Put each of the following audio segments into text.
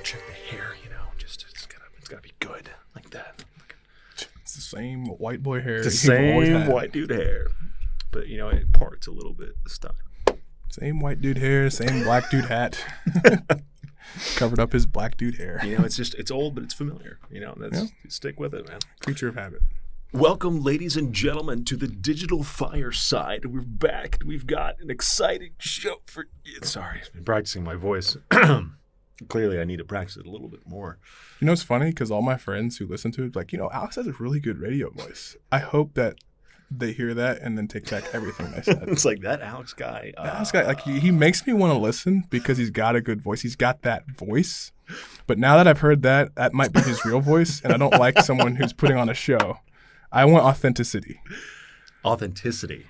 check the hair, just it's gotta be good like that. It's the same white boy hair. It's the same white dude hair, but it parts a little bit this time. Same white dude hair, same black dude hat. Covered up his black dude hair. It's old, but it's familiar. Stick with it, man. Creature of habit. Welcome, ladies and gentlemen, to the digital Fireside. We're back. We've got an exciting show for you. Sorry, I've been practicing my voice. Clearly, I need to practice it a little bit more. It's funny because all my friends who listen to it, like, Alex has a really good radio voice. I hope that they hear that and then take back everything I said. It's like that Alex guy. Like, he makes me want to listen because he's got a good voice. He's got that voice. But now that I've heard that might be his real voice, and I don't like someone who's putting on a show. I want authenticity. Authenticity.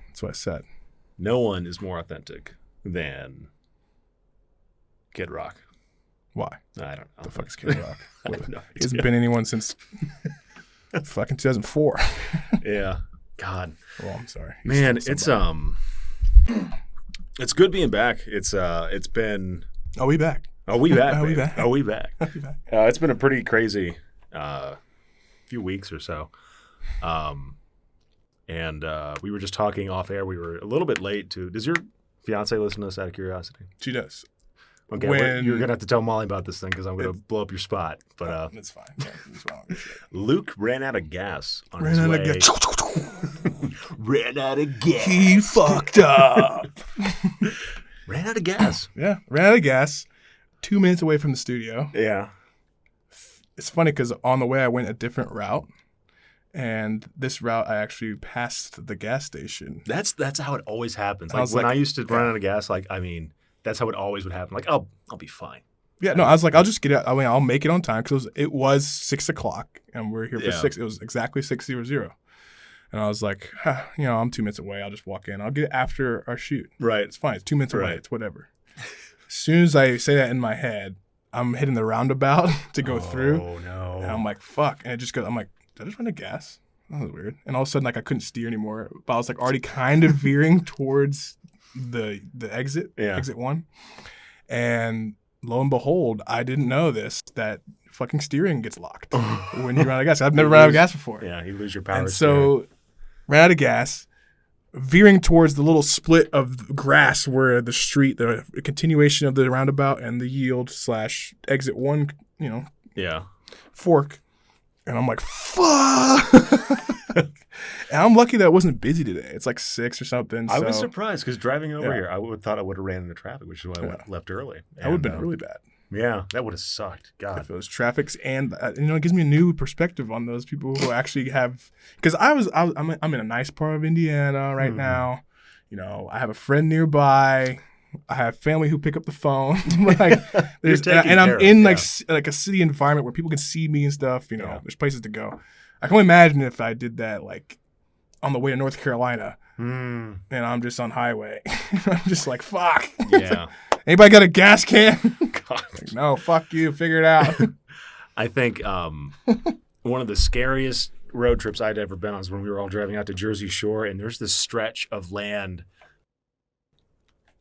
That's what I said. No one is more authentic than Kid Rock. Why? I don't know. The fuck is Kid Rock? No, he hasn't been anyone since fucking 2004. Yeah. God. Well, I'm sorry. Man, it's good being back. It's been. Are we back? Are we back? Are we back? Are we back? It's been a pretty crazy few weeks or so. And we were just talking off air. We were a little bit late to. Does your fiance listen to this out of curiosity? She does. Okay, you're gonna have to tell Molly about this thing because I'm gonna blow up your spot. But it's fine. Yeah, it's fine. Luke ran out of gas on his way. Ran out of gas. He fucked up. Ran out of gas. Yeah, ran out of gas. 2 minutes away from the studio. Yeah. It's funny because on the way I went a different route. And this route, I actually passed the gas station. That's how it always happens. Like when I used to run out of gas, that's how it always would happen. Like, I'll be fine. Yeah, no, I was like, I'll just get it. I'll make it on time because it was 6 o'clock and we're here for 6. It was exactly 6:00. And I was like, I'm 2 minutes away. I'll just walk in. I'll get it after our shoot. Right. It's fine. It's 2 minutes away. It's whatever. As soon as I say that in my head, I'm hitting the roundabout to go through. Oh, no. And I'm like, fuck. And it just goes, I'm like, did I just run out of gas? That was weird. And all of a sudden, I couldn't steer anymore. But I was already kind of veering towards the exit, exit 1. And lo and behold, I didn't know that fucking steering gets locked when you run out of gas. I've never run out of gas before. Yeah, you lose your power. And so, ran out of gas, veering towards the little split of grass where the street, the continuation of the roundabout and the yield / exit 1, fork. And I'm like, fuck. And I'm lucky that it wasn't busy today. It's like 6 or something. I was surprised because driving over here, I thought I would have ran into traffic, which is why I left early. That would have been really bad. Yeah, that would have sucked. God. If it was traffics and, it gives me a new perspective on those people who actually have, because I'm in a nice part of Indiana right now. I have a friend nearby. I have family who pick up the phone. And I'm in like a city environment where people can see me and stuff. There's places to go. I can only imagine if I did that like on the way to North Carolina and I'm just on highway. I'm just like, fuck. Yeah. Anybody got a gas can? Like, no, fuck you. Figure it out. I think one of the scariest road trips I'd ever been on was when we were all driving out to Jersey Shore, and there's this stretch of land.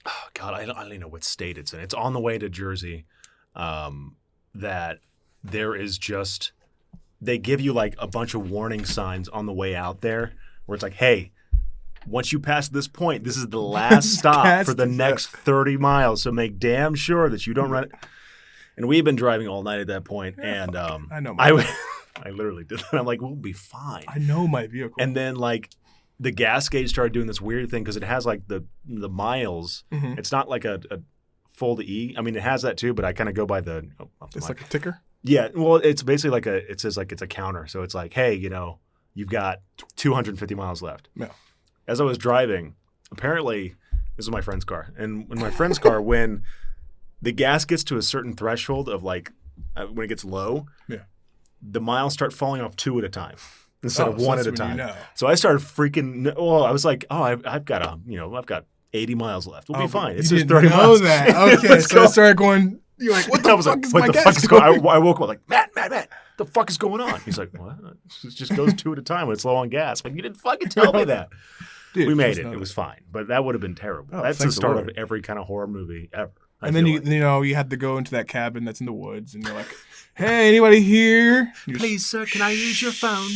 Oh, God, I don't even know what state it's in. It's on the way to Jersey that there is just – they give you like a bunch of warning signs on the way out there where it's like, hey, once you pass this point, this is the last stop for the next 30 miles. So make damn sure that you don't run it. And we've been driving all night at that point. And I know I literally did that. I'm like, we'll be fine. I know my vehicle. And then like the gas gauge started doing this weird thing because it has like the miles. Mm-hmm. It's not like a full to E. I mean, it has that too, but I kind of go by the it's like a ticker? Yeah. Well, it's basically like it says like it's a counter. So it's like, hey, you've got 250 miles left. Yeah. As I was driving, apparently this is my friend's car. And in my friend's car, when the gas gets to a certain threshold of like when it gets low, the miles start falling off 2 at a time instead of 1 at a time. So I started freaking. Well, I was like, I've got 80 miles left. We'll be fine. It's just 30 miles. You didn't know that. Okay, so I started going. You're like, what the fuck is my gas going? I woke up like, Matt, the fuck is going on? He's like, what? It just goes 2 at a time when it's low on gas. Like, you didn't fucking tell me that. Dude, we made it. It was fine. But that would have been terrible. That's the start of every kind of horror movie ever. And then you had to go into that cabin that's in the woods, and you're like, "Hey, anybody here? Please, sir, can I use your phone?"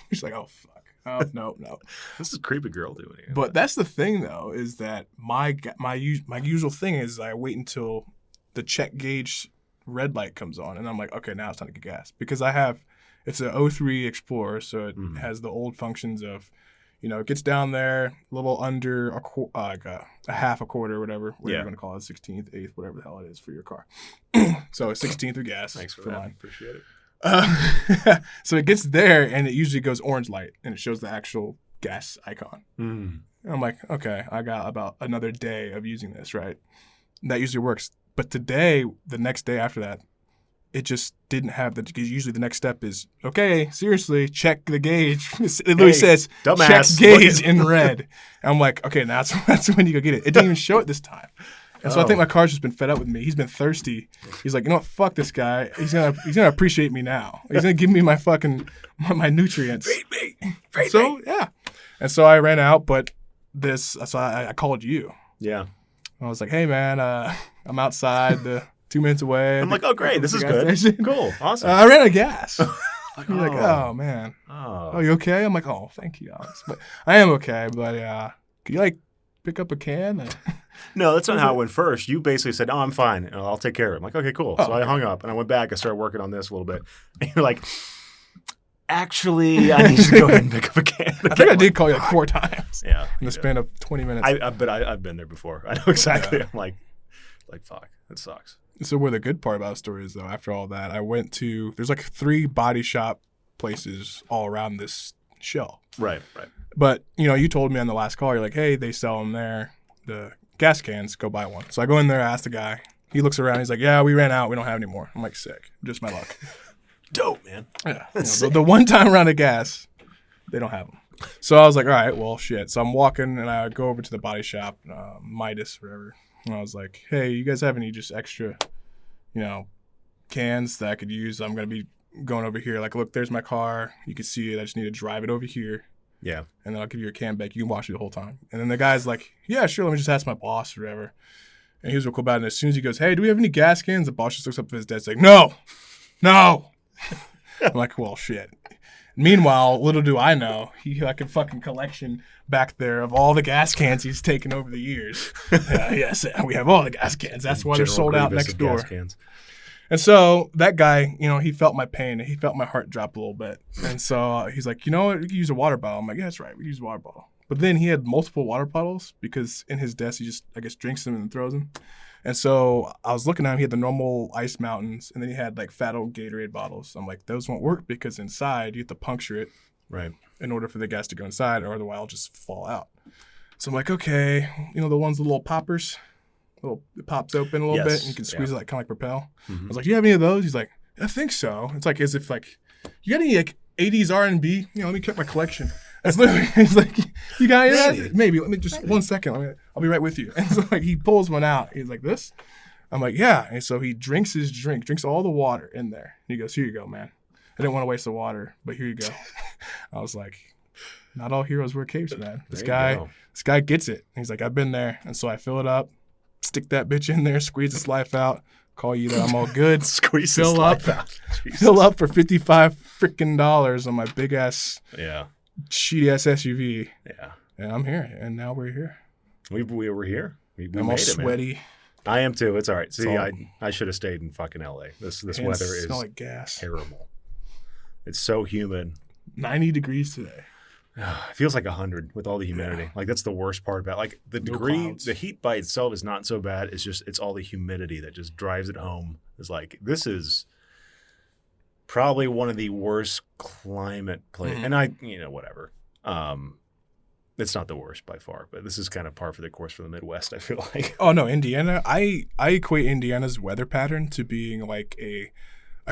He's like, "Oh fuck, oh no." This is a creepy girl doing it. But that's the thing, though, is that my usual thing is I wait until the check gauge red light comes on, and I'm like, okay, now it's time to get gas, because it's a 03 Explorer, so it has the old functions of, it gets down there a little under a half a quarter, whatever you're going to call it, 16th, 8th, whatever the hell it is for your car. So a 16th of gas. Thanks for that. Mine. Appreciate it. So it gets there, and it usually goes orange light, and it shows the actual gas icon. And I'm like, okay, I got about another day of using this, right? And that usually works. But today, the next day after that, it just didn't have usually the next step is, okay, seriously, check the gauge. It literally says, dumbass, check gauge in red. And I'm like, okay, now that's when you go get it. It didn't even show it this time. And so I think my car's just been fed up with me. He's been thirsty. He's like, you know what, fuck this guy. He's gonna appreciate me now. He's gonna give me my fucking my nutrients. Feed me. So yeah. And so I ran out, but so I called you. Yeah. I was like, hey man, I'm outside 2 minutes away. I'm like, oh great, this is good. Station. Cool, awesome. I ran out of gas. Like, You're like, oh man. Oh, you okay? I'm like, oh, thank you, Alex. But I am okay. But could you pick up a can? No, that's not how it went first. You basically said, oh, I'm fine. I'll take care of it. I'm like, okay, cool. So I hung up and I went back. I started working on this a little bit. And you're like, actually, I need to go ahead and pick up a can. I think I did call you 4 times. Yeah. In the span of 20 minutes. But I've been there before. I know exactly. Yeah. I'm like, fuck, that sucks. So where the good part about the story is, though, after all that, I went to, there's 3 body shop places all around this shell. Right. But, you told me on the last call, you're like, hey, they sell them there, the gas cans, go buy one. So I go in there, I ask the guy. He looks around, he's like, yeah, we ran out, we don't have any more. I'm like, sick, just my luck. Dope, man. Yeah. The one time around of gas, they don't have them. So I was like, all right, well, shit. So I'm walking, and I go over to the body shop, Midas, whatever. And I was like, hey, you guys have any just extra, cans that I could use? I'm going to be going over here. Like, look, there's my car. You can see it. I just need to drive it over here. Yeah. And then I'll give you a can back. You can wash it the whole time. And then the guy's like, yeah, sure. Let me just ask my boss or whatever. And he was real cool about it. And as soon as he goes, hey, do we have any gas cans? The boss just looks up at his desk like, no. I'm like, well, shit. Meanwhile, little do I know, he like a fucking collection back there of all the gas cans he's taken over the years. Yes, we have all the gas cans. That's why they're sold out next door. And so that guy, he felt my pain. And he felt my heart drop a little bit. And so he's like, you know what? We can use a water bottle. I'm like, yeah, that's right. We can use a water bottle. But then he had multiple water bottles because in his desk, he just, I guess, drinks them and throws them. And so I was looking at him. He had the normal ice mountains, and then he had fat old Gatorade bottles. I'm like, those won't work because inside you have to puncture it, right, in order for the gas to go inside, or otherwise it'll just fall out. So I'm like, okay, the ones with the little poppers, it pops open a little bit, and you can squeeze it kind of like Propel. Mm-hmm. I was like, do you have any of those? He's like, I think so. It's like as if you got any 80s R&B? Let me check my collection. That's literally, he's like, you got it? Maybe. Let me just 1 second. I'll be right with you. And so he pulls one out. He's like, this? I'm like, yeah. And so he drinks his drink, drinks all the water in there. And he goes, here you go, man. I didn't want to waste the water, but here you go. I was like, not all heroes wear capes, man. This guy gets it. And he's like, I've been there. And so I fill it up, stick that bitch in there, squeeze its life out, call you that I'm all good. Squeeze fill up, fill up for $55 freaking dollars on my big ass. Yeah. Shitty ass SUV. Yeah. And I'm here. And now we're here. We were here. We I'm all sweaty. Man. I am too. It's all right. See, I should have stayed in fucking LA. This weather is like gas. Terrible. It's so humid. 90 degrees today. It feels like 100 with all the humidity. Yeah. That's the worst part about the degree. The heat by itself is not so bad. It's all the humidity that just drives it home. It's this is probably one of the worst climate places. And whatever. It's not the worst by far, but this is kind of par for the course for the Midwest, I feel like. Oh, no, Indiana. I equate Indiana's weather pattern to being like a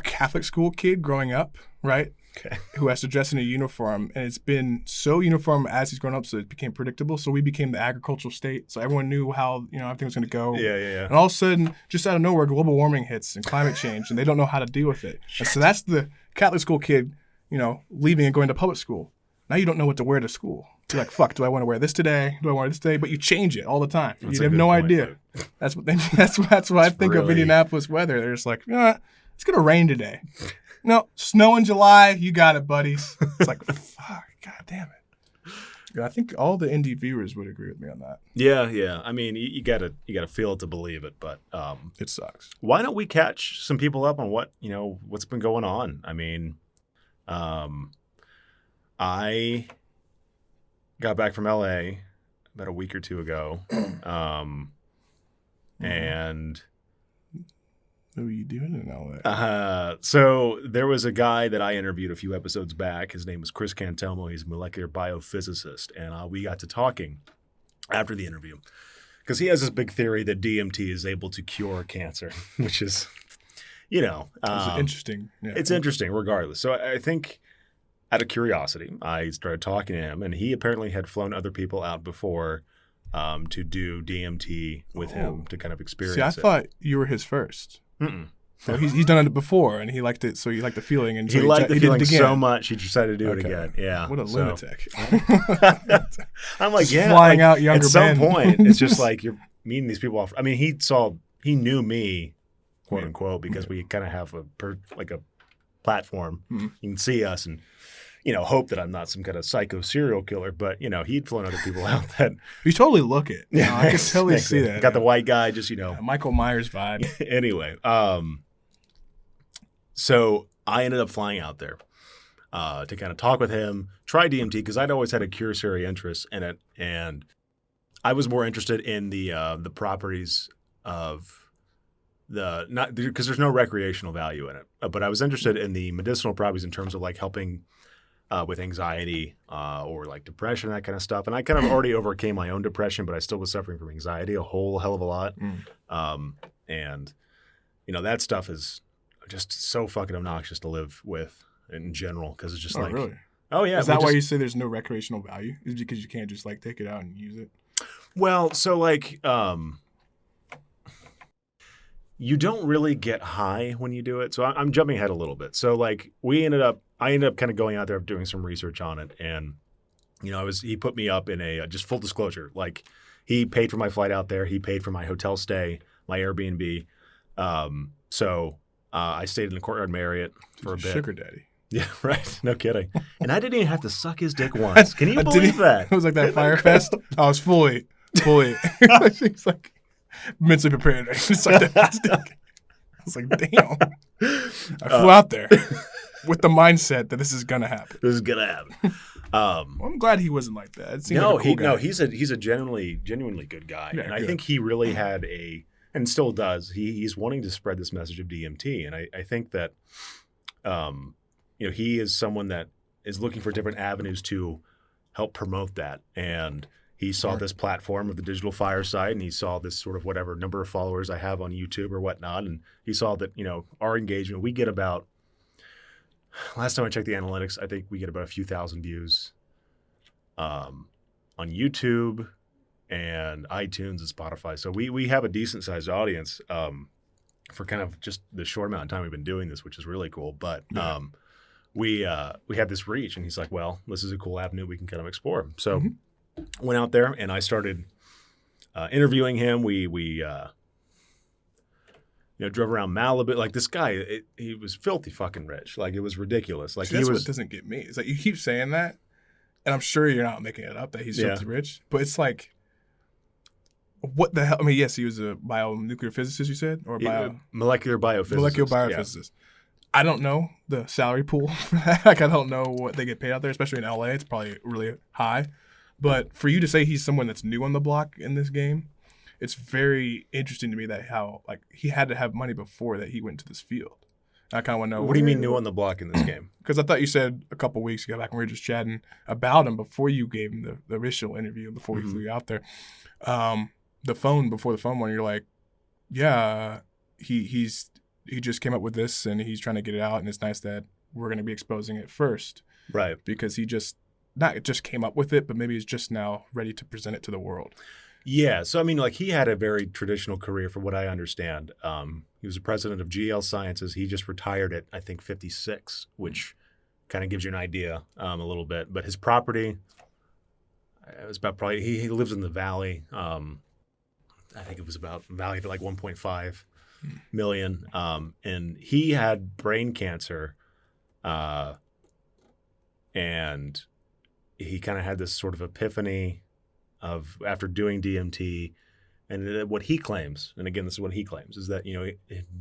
Catholic school kid growing up, right? Okay. Who has to dress in a uniform. And it's been so uniform as he's grown up, so it became predictable. So we became the agricultural state. So everyone knew how everything was going to go. Yeah. And all of a sudden, just out of nowhere, global warming hits and climate change, and they don't know how to deal with it. And so that's the Catholic school kid, leaving and going to public school. Now you don't know what to wear to school. You're like, fuck, do I want to wear this today? Do I want this today? But you change it all the time. That's You a have good no point, idea. Luke. That's what I think of really- Indianapolis weather. They're just like, it's gonna rain today. No, snow in July. You got it, buddies. It's like, fuck, god damn it. Yeah, I think all the indie viewers would agree with me on that. Yeah. I mean, you gotta feel it to believe it, but It sucks. why don't we catch some people up on what's been going on? I mean, I got back from LA about a week or two ago, and What were you doing in LA? so there was a guy that I interviewed a few episodes back. His name was Chris Cantelmo. He's a molecular biophysicist, and we got to talking after the interview because he has this big theory that DMT is able to cure cancer, which is, It's interesting. Yeah. it's interesting regardless. So I think out of curiosity, I started talking to him, and he apparently had flown other people out before to do DMT with him to kind of experience See, I it. thought you were his first. Mm-mm. So he's done it before, and he liked it. So he liked the feeling, and so He liked the did it feeling again. so much, he decided to do it Okay. again. Yeah. What a So- lunatic! I'm like, Just yeah. flying like, out younger at some men. point, it's just like you're meeting these people off. I mean, he knew me, quote unquote, because we kind of have a platform. Mhm. You can see us and, hope that I'm not some kind of psycho serial killer. But, he'd flown other people out that. You totally look it. You know, I can totally see that. Got the white guy, just, Michael Myers vibe. Anyway, so I ended up flying out there to kind of talk with him, try DMT, because I'd always had a cursory interest in it, and I was more interested in the properties of not because there's no recreational value in it, but I was interested in the medicinal properties in terms of like helping with anxiety or like depression, that kind of stuff. And I kind of already overcame my own depression, but I still was suffering from anxiety a whole hell of a lot. And that stuff is just so fucking obnoxious to live with in general because it's just Really? Oh yeah. Is that why you say there's no recreational value? Is it because you can't just like take it out and use it? Well, so like you don't really get high when you do it. So I'm jumping ahead a little bit. So like I ended up kind of going out there doing some research on it, and he put me up in a just full disclosure, like he paid for my flight out there, he paid for my hotel stay, my Airbnb. So I stayed in the Courtyard Marriott for a bit. Sugar daddy. Yeah, right. No kidding. And I didn't even have to suck his dick once. Can you believe that? It was like that Fire Fest. I was fully. She's like mentally prepared to suck that dick. I was like, damn. I flew out there with the mindset that this is gonna happen. This is gonna happen. Well, I'm glad he wasn't like that. It seemed No, like a cool guy. he's a genuinely good guy, Yeah, and I good. think he really had and still does. He's wanting to spread this message of DMT, and I think that, he is someone that is looking for different avenues to help promote that, and he saw this platform of the digital Fireside, and he saw this sort of whatever number of followers I have on YouTube or whatnot, and he saw that our engagement, we get about. Last time I checked the analytics, I think we get about a few thousand views on YouTube and iTunes and Spotify. So we have a decent sized audience for kind of just the short amount of time we've been doing this, which is really cool. But we have this reach, and he's like, well, this is a cool avenue we can kind of explore. So went out there and I started interviewing him. We drove around Malibu. Like this guy, he was filthy fucking rich. Like it was ridiculous. Like See, that's what doesn't get me. It's like you keep saying that, and I'm sure you're not making it up that he's filthy rich, but it's like, what the hell? I mean, yes, he was a bionuclear physicist, you said, or molecular biophysicist. Molecular biophysicist. Yeah. I don't know the salary pool for that. Like I don't know what they get paid out there, especially in LA. It's probably really high. But for you to say he's someone that's new on the block in this game, it's very interesting to me that how like he had to have money before that he went to this field. I kind of want to know. What do you mean new on the block in this game? Because I thought you said a couple weeks ago, back when we were just chatting about him before you gave him the initial interview, before we flew out there, before the phone one, you're like, yeah, he just came up with this and he's trying to get it out, and it's nice that we're going to be exposing it first, right? Because he not just came up with it, but maybe he's just now ready to present it to the world. Yeah. So, I mean, like he had a very traditional career from what I understand. He was the president of GL Sciences. He just retired at, I think, 56, which kind of gives you an idea a little bit. But his property, it was about probably he lives in the valley. I think it was about valued at like 1.5 million. And he had brain cancer, and he kind of had this sort of epiphany of after doing DMT, and what he claims, and again, this is what he claims, is that, you know,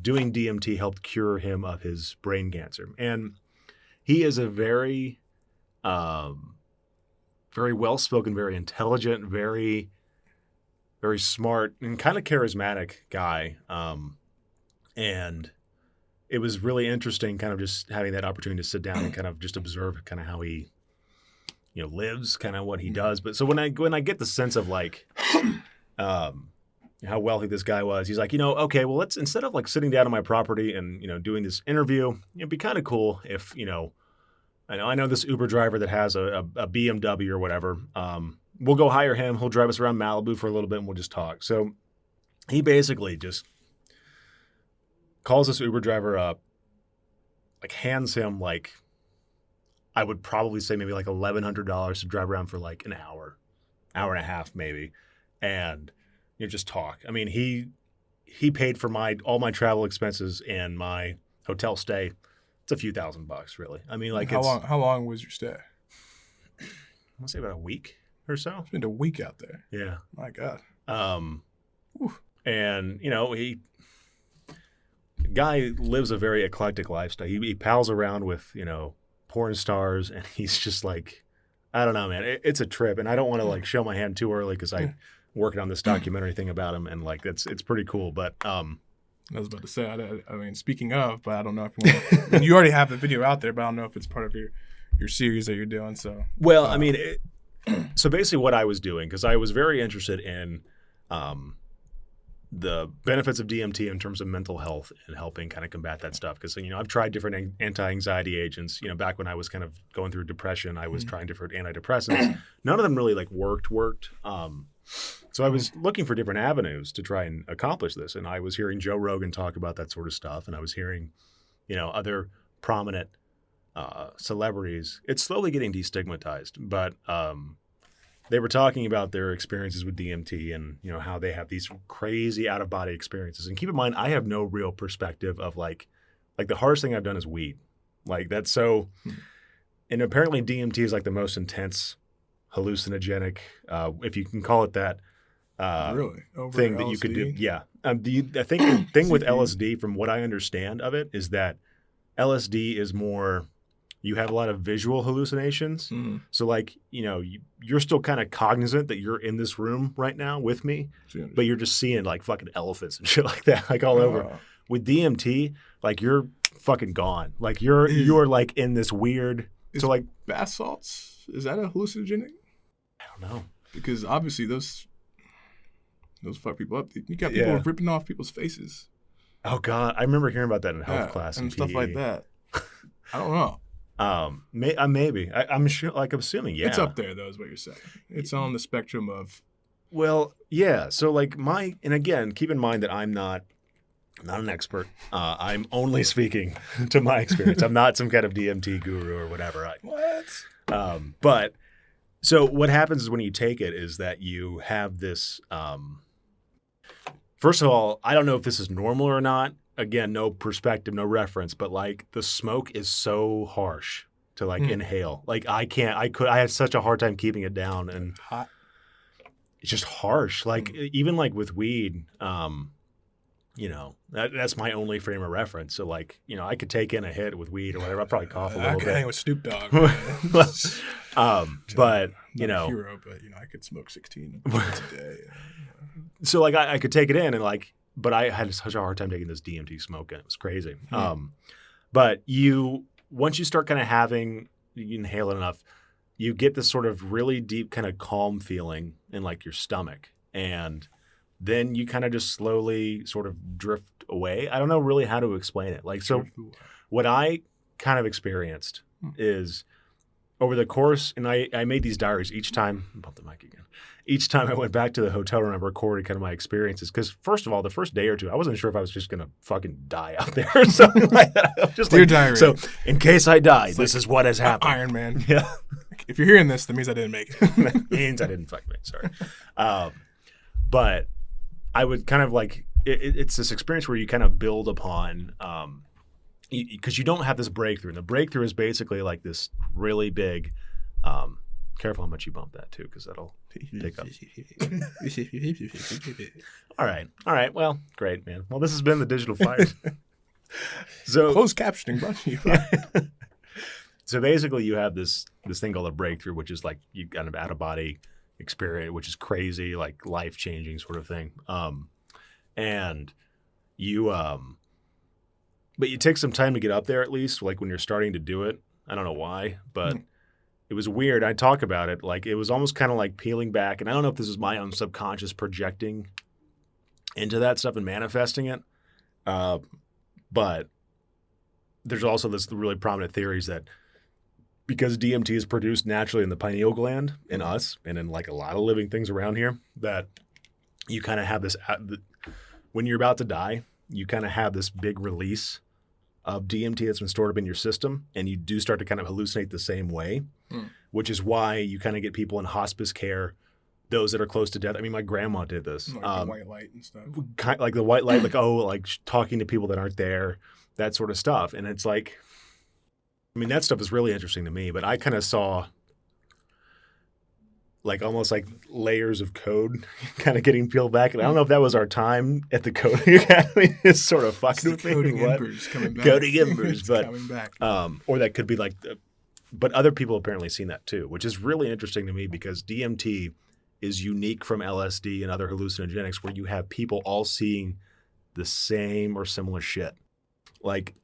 doing DMT helped cure him of his brain cancer. And he is a very, very well-spoken, very intelligent, very, very smart, and kind of charismatic guy. And it was really interesting kind of just having that opportunity to sit down and kind of just observe kind of how he, you know, lives, kind of what he does. But so when I get the sense of like, how wealthy this guy was, he's like, you know, okay, well, let's, instead of like sitting down on my property and, you know, doing this interview, it'd be kind of cool if, you know, I know this Uber driver that has a BMW or whatever. We'll go hire him. He'll drive us around Malibu for a little bit and we'll just talk. So he basically just calls this Uber driver up, like hands him like, I would probably say maybe like $1,100 to drive around for like an hour and a half maybe. And you know, just talk. I mean, he paid for all my travel expenses and my hotel stay. It's a few $1,000 really. I mean, like how long was your stay? I want to say about a week or so. Spent a week out there. Yeah. My God. And you know, guy lives a very eclectic lifestyle. He pals around with, you know, porn stars, and he's just like, I don't know, man. It's a trip, and I don't want to like show my hand too early because I'm working on this documentary thing about him, and like it's pretty cool. But I was about to say, I mean, speaking of, but I don't know if you want. I mean, you already have the video out there, but I don't know if it's part of your series that you're doing. So well, I mean, so basically what I was doing, because I was very interested in the benefits of DMT in terms of mental health and helping kind of combat that stuff. Because, you know, I've tried different anti-anxiety agents. You know, back when I was kind of going through depression, I was trying different antidepressants. None of them really like worked. So I was looking for different avenues to try and accomplish this. And I was hearing Joe Rogan talk about that sort of stuff. And I was hearing, you know, other prominent celebrities. It's slowly getting destigmatized, but they were talking about their experiences with DMT and, you know, how they have these crazy out-of-body experiences. And keep in mind, I have no real perspective of like the hardest thing I've done is weed. Like that's so, and apparently DMT is like the most intense hallucinogenic, if you can call it that, really? Over thing that LSD? you could do. Yeah. I think the thing with LSD, from what I understand of it, is that LSD is more, you have a lot of visual hallucinations. So like, you know, you're still kind of cognizant that you're in this room right now with me, but you're just seeing like fucking elephants and shit like that, like all over. With DMT, like you're fucking gone. Like you're like in this weird, so like bath salts, is that a hallucinogenic? I don't know. Because obviously those fuck people up. You got people ripping off people's faces. Oh God. I remember hearing about that in health class and stuff PE. Like that. I don't know. Maybe. I'm sure, like, I'm assuming, yeah. It's up there, though, is what you're saying. It's on the spectrum of. Well, yeah. So, like, and again, keep in mind that I'm not an expert. I'm only speaking to my experience. I'm not some kind of DMT guru or whatever. What? But so what happens is when you take it is that you have this. First of all, I don't know if this is normal or not. Again, no perspective, no reference, but like the smoke is so harsh to like inhale. Like I had such a hard time keeping it down, and hot. It's just harsh. Like even like with weed, you know, that's my only frame of reference. So like, you know, I could take in a hit with weed or whatever. I'd probably cough a little bit. I could hang with Snoop Dogg. But you know, a hero, but you know, I could smoke 16 a day. So like I could take it in and like. But I had such a hard time taking this DMT smoke, and it was crazy. But once you start kind of you inhale it enough, you get this sort of really deep kind of calm feeling in like your stomach. And then you kind of just slowly sort of drift away. I don't know really how to explain it. Like, so what I kind of experienced is over the course, and I made these diaries each time, bump the mic again. Each time I went back to the hotel room, I recorded kind of my experiences. Because first of all, the first day or two, I wasn't sure if I was just going to fucking die out there or something like that. I was just Dear diary. So in case I die, this is what has happened. Iron Man. Yeah. If you're hearing this, that means I didn't make it. means I didn't fucking make it. Sorry. But I would kind of like it's this experience where you kind of build upon because you don't have this breakthrough, and the breakthrough is basically like this really big. Careful how much you bump that too, because that'll pick up. All right. Well, great, man. Well, this has been the Digital Fires. So closed captioning brought to you. So basically, you have this thing called a breakthrough, which is like you kind of out of body experience, which is crazy, like life changing sort of thing. And you, but you take some time to get up there at least, like when you're starting to do it. I don't know why, but it was weird. I talk about it like it was almost kind of like peeling back, and I don't know if this is my own subconscious projecting into that stuff and manifesting it. But there's also this really prominent theories that because DMT is produced naturally in the pineal gland in us and in like a lot of living things around here, that you kind of have this when you're about to die, you kind of have this big release of DMT that's been stored up in your system, and you do start to kind of hallucinate the same way, which is why you kind of get people in hospice care, those that are close to death. I mean, my grandma did this. Like the white light and stuff. Like the white light, like talking to people that aren't there, that sort of stuff. And it's like, I mean, that stuff is really interesting to me, but I kind of saw like almost like layers of code kind of getting peeled back. And I don't know if that was our time at the Coding Academy. It's sort of fucking with me. Coding embers coming back. Coding embers, but coming back. Or that could be like, but other people apparently seen that too, which is really interesting to me because DMT is unique from LSD and other hallucinogenics where you have people all seeing the same or similar shit. Like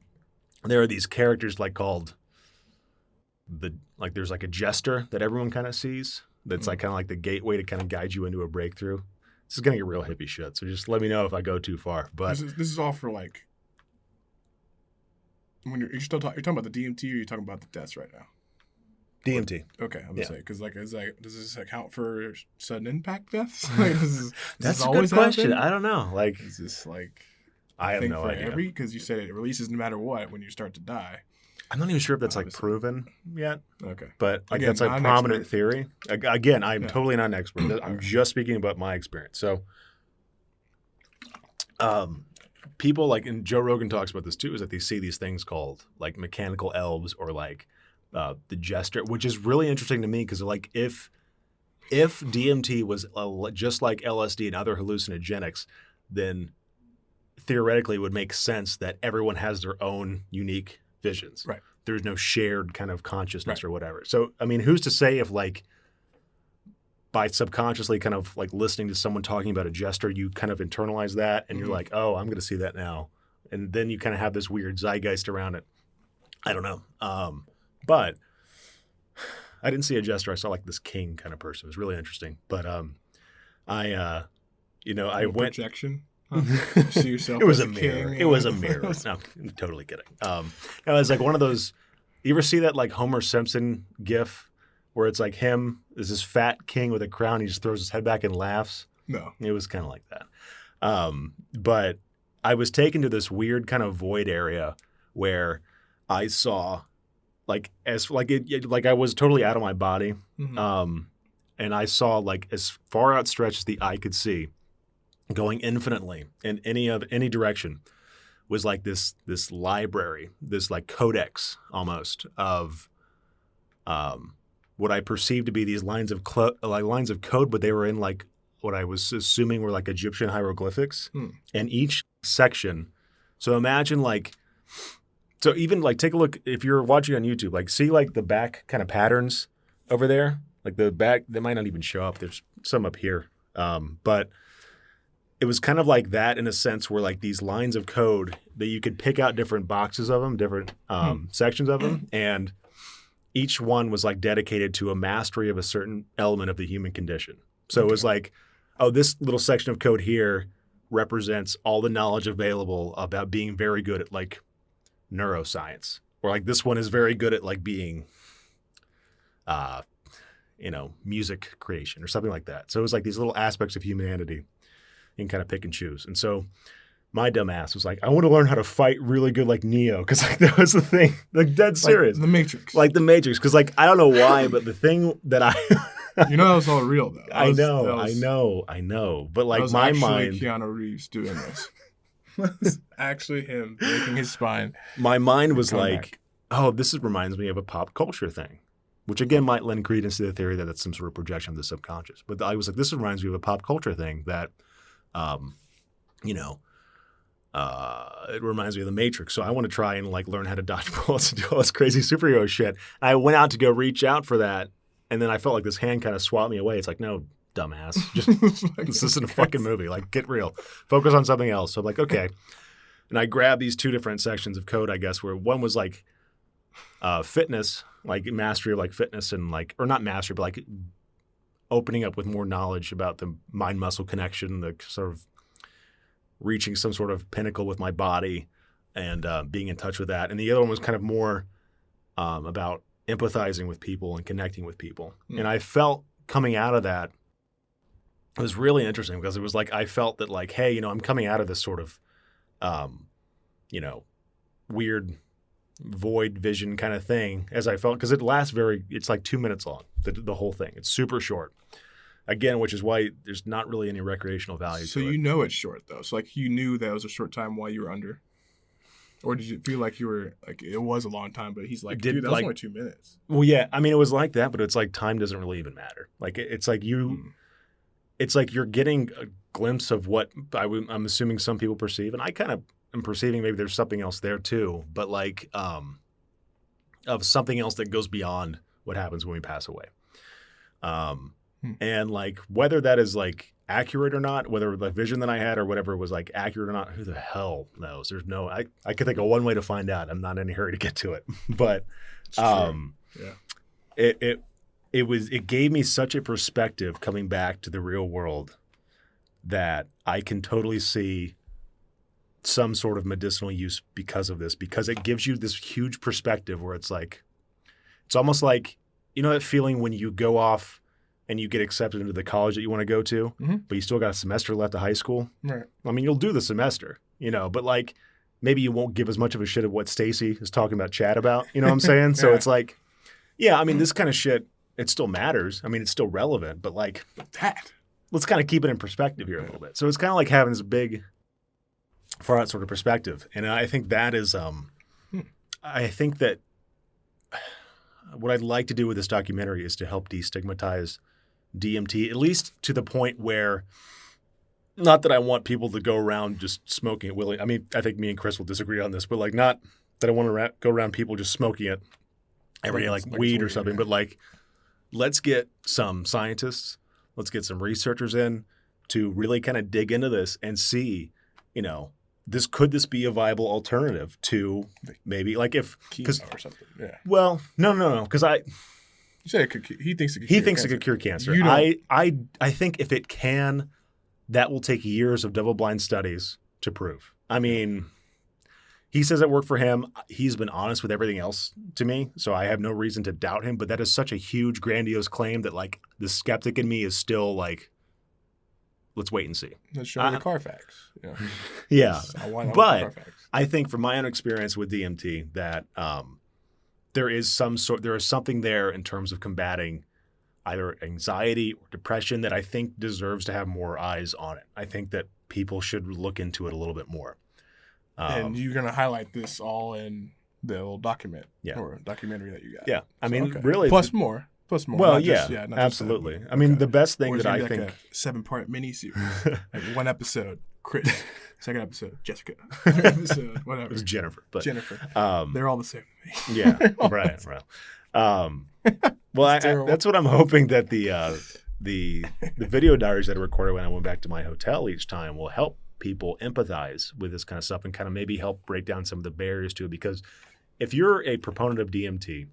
there are these characters like called there's like a jester that everyone kind of sees. That's like kind of like the gateway to kind of guide you into a breakthrough. This is going to get real hippie shit. So just let me know if I go too far. But this is all for like, when you're talking about the DMT or you're talking about the deaths right now? DMT. Okay, I'm gonna say because does this account for sudden impact deaths? That's a good question. I don't know. Like, is this like I have no idea because you said it releases no matter what when you start to die. I'm not even sure if that's like proven yet. Okay, but like that's a prominent theory. Again, I'm totally not an expert. I'm just speaking about my experience. So, people like, and Joe Rogan talks about this too, is that they see these things called like mechanical elves or like the jester, which is really interesting to me because like if DMT was just like LSD and other hallucinogenics, then theoretically it would make sense that everyone has their own unique visions. Right. There's no shared kind of consciousness or whatever. So, I mean, who's to say if like by subconsciously kind of like listening to someone talking about a jester, you kind of internalize that and you're like, oh, I'm going to see that now. And then you kind of have this weird zeitgeist around it. I don't know. But I didn't see a jester. I saw like this king kind of person. It was really interesting. But I went projection. See yourself. It was as a mirror. king. It was a mirror. No, I'm totally kidding. It was like one of those. You ever see that like Homer Simpson gif where it's like him is this fat king with a crown. He just throws his head back and laughs. No, it was kind of like that. But I was taken to this weird kind of void area where I saw like I was totally out of my body. And I saw like as far outstretched as the eye could see, going infinitely in any direction, was like this library, this like codex almost of what I perceived to be these lines of code, but they were in like what I was assuming were like Egyptian hieroglyphics. And each section, so imagine like, so even like take a look if you're watching on YouTube, like see like the back kind of patterns over there, like the back, they might not even show up. There's some up here, but it was kind of like that in a sense where like these lines of code that you could pick out different boxes of them, different sections of them. And each one was like dedicated to a mastery of a certain element of the human condition. So it was like, oh, this little section of code here represents all the knowledge available about being very good at like neuroscience, or like this one is very good at like being, music creation or something like that. So it was like these little aspects of humanity. You can kind of pick and choose. And so my dumb ass was like, I want to learn how to fight really good like Neo, because like that was the thing, like dead serious, Like the Matrix. like the Matrix, because like I don't know why, but the thing that I that was all real though. I know, but like that was my actually mind, Keanu Reeves doing this. That's actually him breaking his spine. my mind was Coming like, back. oh, this reminds me of a pop culture thing, which again might lend credence to the theory that that's some sort of projection of the subconscious. But I was like, this reminds me of a pop culture thing that, it reminds me of the Matrix. So I want to try and like learn how to dodge bullets and do all this crazy superhero shit. And I went out to go reach out for that, and then I felt like this hand kind of swat me away. It's like, no, dumbass, just this isn't a fucking movie. Like, get real, focus on something else. So I'm like, okay. And I grabbed these 2 different sections of code, I guess, where one was like fitness, like mastery of like fitness and like, or not mastery, but like opening up with more knowledge about the mind-muscle connection, the sort of reaching some sort of pinnacle with my body and being in touch with that. And the other one was kind of more about empathizing with people and connecting with people. Mm. And I felt coming out of that, it was really interesting because it was like I felt that like, hey, I'm coming out of this sort of, weird void vision kind of thing as I felt, because it lasts it's like 2 minutes long, the whole thing. It's super short. Again, which is why there's not really any recreational value so to it. So it's short though. So like you knew that it was a short time while you were under? Or did you feel like you were like it was a long time, but he's like, dude, that was only 2 minutes. Well, yeah. I mean, it was like that, but it's like time doesn't really even matter. Like it's like it's like you're getting a glimpse of what I'm assuming some people perceive, and I kind of am perceiving maybe there's something else there too, but like of something else that goes beyond what happens when we pass away. And like whether that is like accurate or not, whether the vision that I had or whatever was like accurate or not, who the hell knows? There's no, I could think of one way to find out. I'm not in any hurry to get to it, but it gave me such a perspective coming back to the real world that I can totally see some sort of medicinal use because of this, because it gives you this huge perspective where it's like, it's almost like, that feeling when you go off and you get accepted into the college that you want to go to, but you still got a semester left of high school. Right. I mean, you'll do the semester, but like maybe you won't give as much of a shit of what Stacy is talking about Chad about, you know what I'm saying? So it's like, I mean, this kind of shit, it still matters. I mean, it's still relevant, but like let's kind of keep it in perspective here a little bit. So it's kind of like having this big far out sort of perspective. And I think that is, I think that what I'd like to do with this documentary is to help destigmatize DMT, at least to the point where, not that I want people to go around just smoking it willingly. I mean, I think me and Chris will disagree on this, but like not that I want to go around people just smoking it every day like weed or something, but like let's get some scientists, let's get some researchers in to really kind of dig into this and see, could this be a viable alternative to maybe like if chemo or something? Yeah. Well, no, because you said he thinks it could cure cancer. I think if it can, that will take years of double-blind studies to prove. I mean, he says it worked for him. He's been honest with everything else to me, so I have no reason to doubt him. But that is such a huge, grandiose claim that like the skeptic in me is still like, let's wait and see. Let's show me the Carfax. Yeah. But I think from my own experience with DMT that there is something there in terms of combating either anxiety or depression that I think deserves to have more eyes on it. I think that people should look into it a little bit more. And you're going to highlight this all in the little documentary that you got. Yeah. I mean, really. Plus more. Well, absolutely. I mean, the best thing that I think. Like a 7-part mini-series. Like one episode, Chris. Second episode, Jessica. Third episode, whatever. It was Jennifer. Jennifer. They're all the same. Yeah, right. Well, that's what I'm hoping that the video diaries that I recorded when I went back to my hotel each time will help people empathize with this kind of stuff and kind of maybe help break down some of the barriers to it. Because if you're a proponent of DMT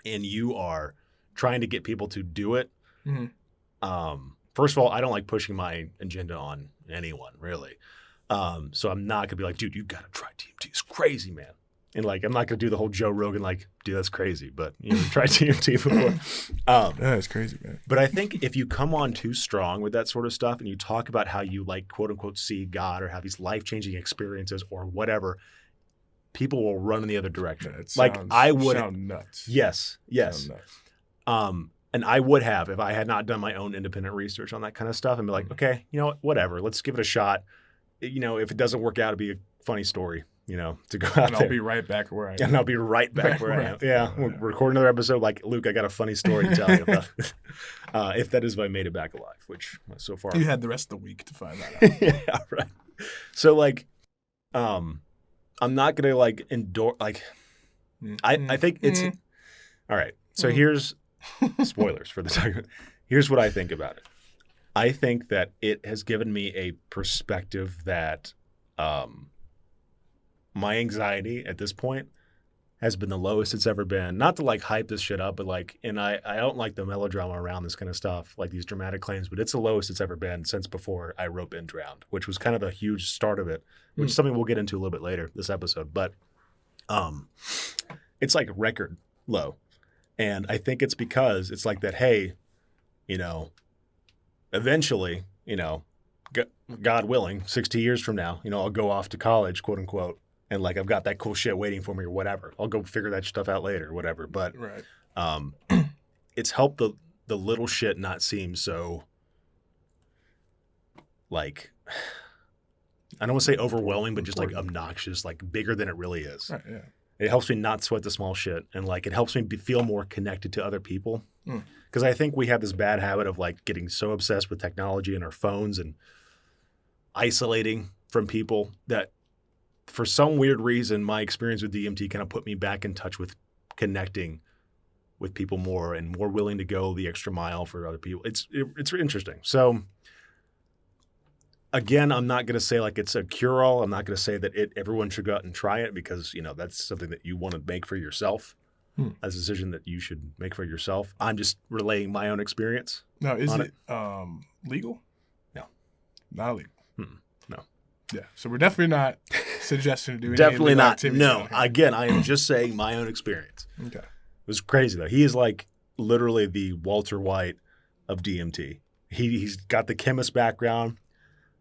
and you are trying to get people to do it, first of all, I don't like pushing my agenda on anyone, really. So I'm not going to be like, dude, you got to try DMT. It's crazy, man. And like, I'm not going to do the whole Joe Rogan, like, dude, that's crazy. But you know, try DMT before. Yeah, it's crazy, man. But I think if you come on too strong with that sort of stuff and you talk about how you like, quote unquote, see God or have these life-changing experiences or whatever, people will run in the other direction. Yeah, like I would sound nuts. Yes. Sound nuts. And I would have if I had not done my own independent research on that kind of stuff and be like, okay, you know what, whatever, let's give it a shot. You know, if it doesn't work out, it'd be a funny story, you know, to go out And there. I'll be right back where I am. And I'll be right back where I am. Yeah, we'll record another episode like, Luke, I got a funny story to tell you about if that is if I made it back alive, which so far. You had the rest of the week to find that out. Yeah, right. So like, I'm not going to like endorse, like, I think it's, all right. So here's spoilers for the document. Here's what I think about it. I think that it has given me a perspective that my anxiety at this point has been the lowest it's ever been. Not to like hype this shit up, but like, and I don't like the melodrama around this kind of stuff, like these dramatic claims, but it's the lowest it's ever been since before I wrote Been Drowned, which was kind of a huge start of it, which is something we'll get into a little bit later this episode. But it's like record low. And I think it's because it's like that, hey, you know, eventually, you know, God willing, 60 years from now, you know, I'll go off to college, quote unquote, and like I've got that cool shit waiting for me or whatever. I'll go figure that stuff out later or whatever. But it's helped the little shit not seem so like, I don't want to say overwhelming, but just like obnoxious, like bigger than it really is. Right, yeah. It helps me not sweat the small shit, and like it helps me feel more connected to other people. Because I think we have this bad habit of like getting so obsessed with technology and our phones and isolating from people that for some weird reason, my experience with DMT kind of put me back in touch with connecting with people more and more willing to go the extra mile for other people. It's interesting. So again, I'm not going to say like it's a cure-all. I'm not going to say that everyone should go out and try it because, you know, that's something that you want to make for yourself. As a decision that you should make for yourself. I'm just relaying my own experience. Now, is it legal? No. Not illegal. No. Yeah. So we're definitely not suggesting to do any Definitely illegal not. activity. No. Again, I am just saying my own experience. Okay. It was crazy though. He is like literally the Walter White of DMT. He's got the chemist background.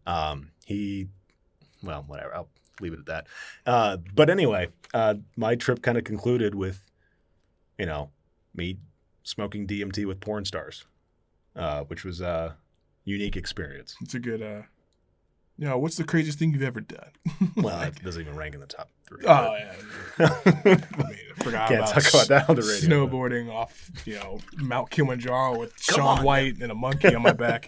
Well, whatever. I'll leave it at that. But anyway, my trip kind of concluded with, you know, me smoking DMT with porn stars, which was a unique experience. It's a good, you know, what's the craziest thing you've ever done? Well, it doesn't even rank in the top 3. Oh, yeah. I mean, I forgot Can't talk about that on the radio. Snowboarding off, you know, Mount Kilimanjaro with Shaun White and a monkey on my back.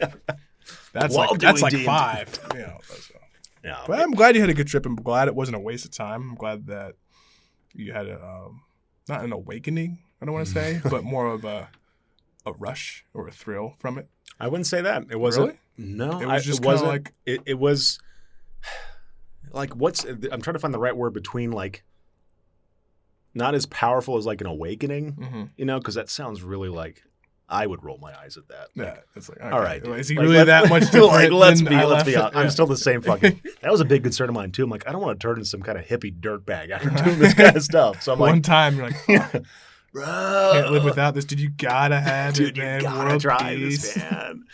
That's like DMT. 5. You know, so. Yeah, but I'm glad you had a good trip. I'm glad it wasn't a waste of time. I'm glad that you had not an awakening, I don't want to say, but more of a rush or a thrill from it. I wouldn't say that. It wasn't. Really? No, it was just kind of like it was like I'm trying to find the right word between like not as powerful as like an awakening, you know, because that sounds really like I would roll my eyes at that. Yeah, it's like, okay. All right, is he really that much different? Like, let's be honest. Yeah. I'm still the same fucking. That was a big concern of mine too. I'm like, I don't want to turn into some kind of hippie dirtbag after doing this kind of stuff. So I'm like, one time you're like, oh, bro, can't live without this. Dude, you gotta have dude, it, man. you gotta World try peace. this, man.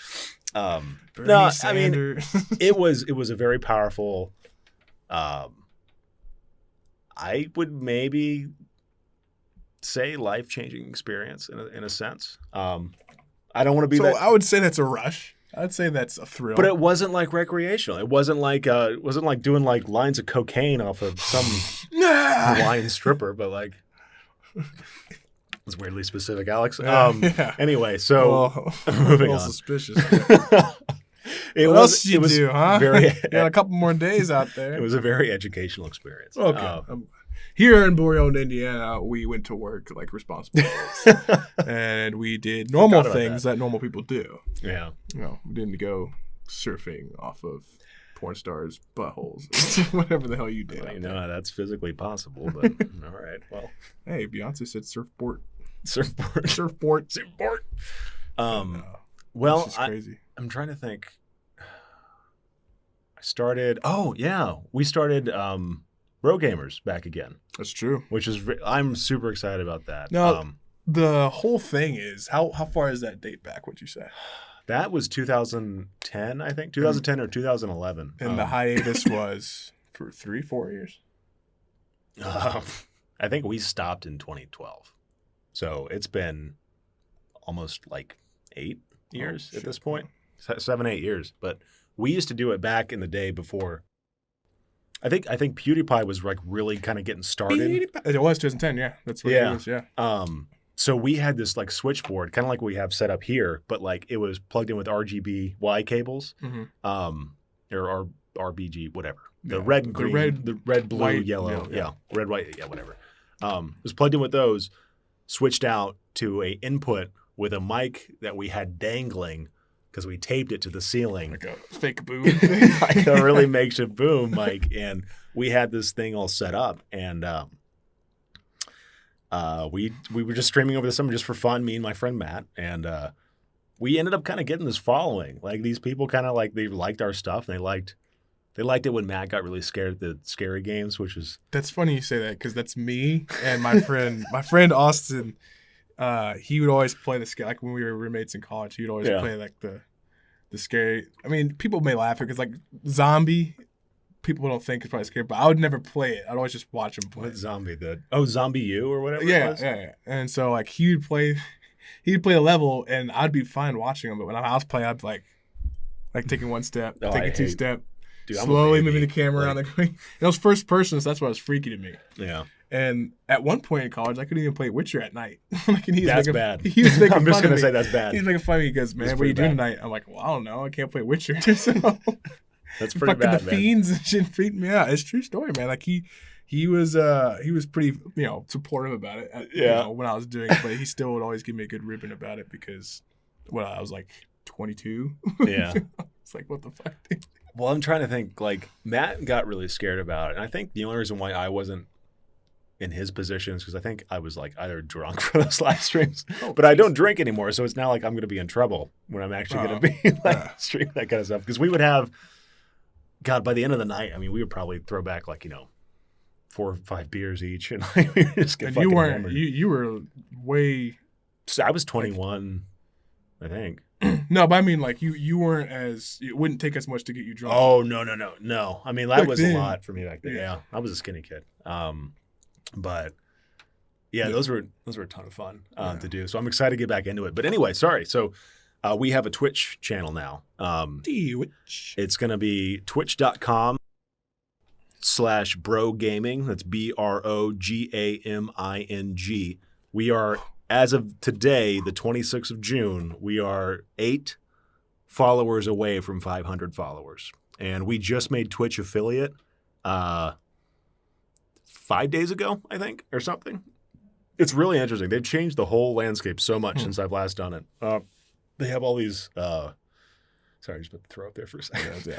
Bernie Sanders. I mean, it was a very powerful. I would maybe say life-changing experience in a sense. I don't want to be that. I would say that's a rush. I'd say that's a thrill. But it wasn't like recreational. It wasn't like doing like lines of cocaine off of some Hawaiian stripper. But like, it's weirdly specific, Alex. Yeah. Anyway, so moving on. Suspicious. What else did you do, huh? Very, you got a couple more days out there. It was a very educational experience. Okay. Here in Boreal, Indiana, we went to work like responsible adults. And we did normal things that normal people do. Yeah. You know, we didn't go surfing off of porn stars' buttholes. Whatever the hell you did. Well, you know, that's physically possible, but all right. Well. Hey, Beyonce said surfboard. Surfboard. Surfboard. Surfboard. Well, crazy. I'm trying to think. We started bro gamers back again, That's true. which is I'm super excited about that. No. The whole thing is how far is that date back? Would you say? That was 2010, I think, 2010 or 2011. And the hiatus was for 3-4 years. I think we stopped in 2012, so it's been almost like 8 years at this point, 7-8 years. But we used to do it back in the day before. I think PewDiePie was like really kind of getting started. It was 2010, yeah. That's what it was, yeah. So we had this like switchboard, kind of like we have set up here, but like it was plugged in with RGB Y cables, or RBG, whatever. The red and green, the red, blue, white, yellow, red, white, whatever. It was plugged in with those, switched out to a input with a mic that we had dangling because we taped it to the ceiling. Like a fake boom. Like a really makeshift boom mic. And we had this thing all set up. And we were just streaming over the summer just for fun, me and my friend Matt. And we ended up kind of getting this following. Like these people kind of like, they liked our stuff. And they liked it when Matt got really scared at the scary games, which is... That's funny you say that because that's me and my friend Austin. He would always play the scary, like when we were roommates in college, he would always play like the scary. I mean, people may laugh because like zombie, people don't think it's probably scary, but I would never play it. I'd always just watch him play. What zombie? Zombie U or whatever yeah, it was? Yeah. And so like he'd play the level and I'd be fine watching him, but when I was playing, I'd be like taking one step, taking two step. Dude, slowly moving the camera around the screen. It was first person, so that's why it was freaky to me. Yeah. And at one point in college, I couldn't even play Witcher at night. That's bad. He was making I'm just going to say that's bad. He was making fun of me because, man, what are you doing tonight? I'm like, well, I don't know. I can't play Witcher. So that's pretty bad, the fiends and shit freaked me out. It's a true story, man. Like he was pretty, supportive about it. When I was doing it, but he still would always give me a good ribbon about it because when I was like 22. Yeah. It's like, what the fuck, dude? Well, I'm trying to think, like, Matt got really scared about it. And I think the only reason why I wasn't in his position is because I think I was, like, either drunk for those live streams. But I don't drink anymore, so it's not like I'm going to be in trouble when I'm actually going to be, streaming that kind of stuff. Because we would have, God, by the end of the night, I mean, we would probably throw back, like, 4 or 5 beers each. And we would just get fucking hammered. You were way... So I was 21, I think. No, but I mean, like, you weren't as... It wouldn't take as much to get you drunk. Oh, no. I mean, that was a lot for me back then. Yeah, I was a skinny kid. But, those were a ton of fun to do. So I'm excited to get back into it. But anyway, sorry. So we have a Twitch channel now. Twitch. It's going to be twitch.com/brogaming. That's BROGAMING. We are... As of today, the 26th of June, we are 8 followers away from 500 followers. And we just made Twitch affiliate 5 days ago, I think, or something. It's really interesting. They've changed the whole landscape so much since I've last done it. They have all these... Sorry, I just put the throw up there for a second.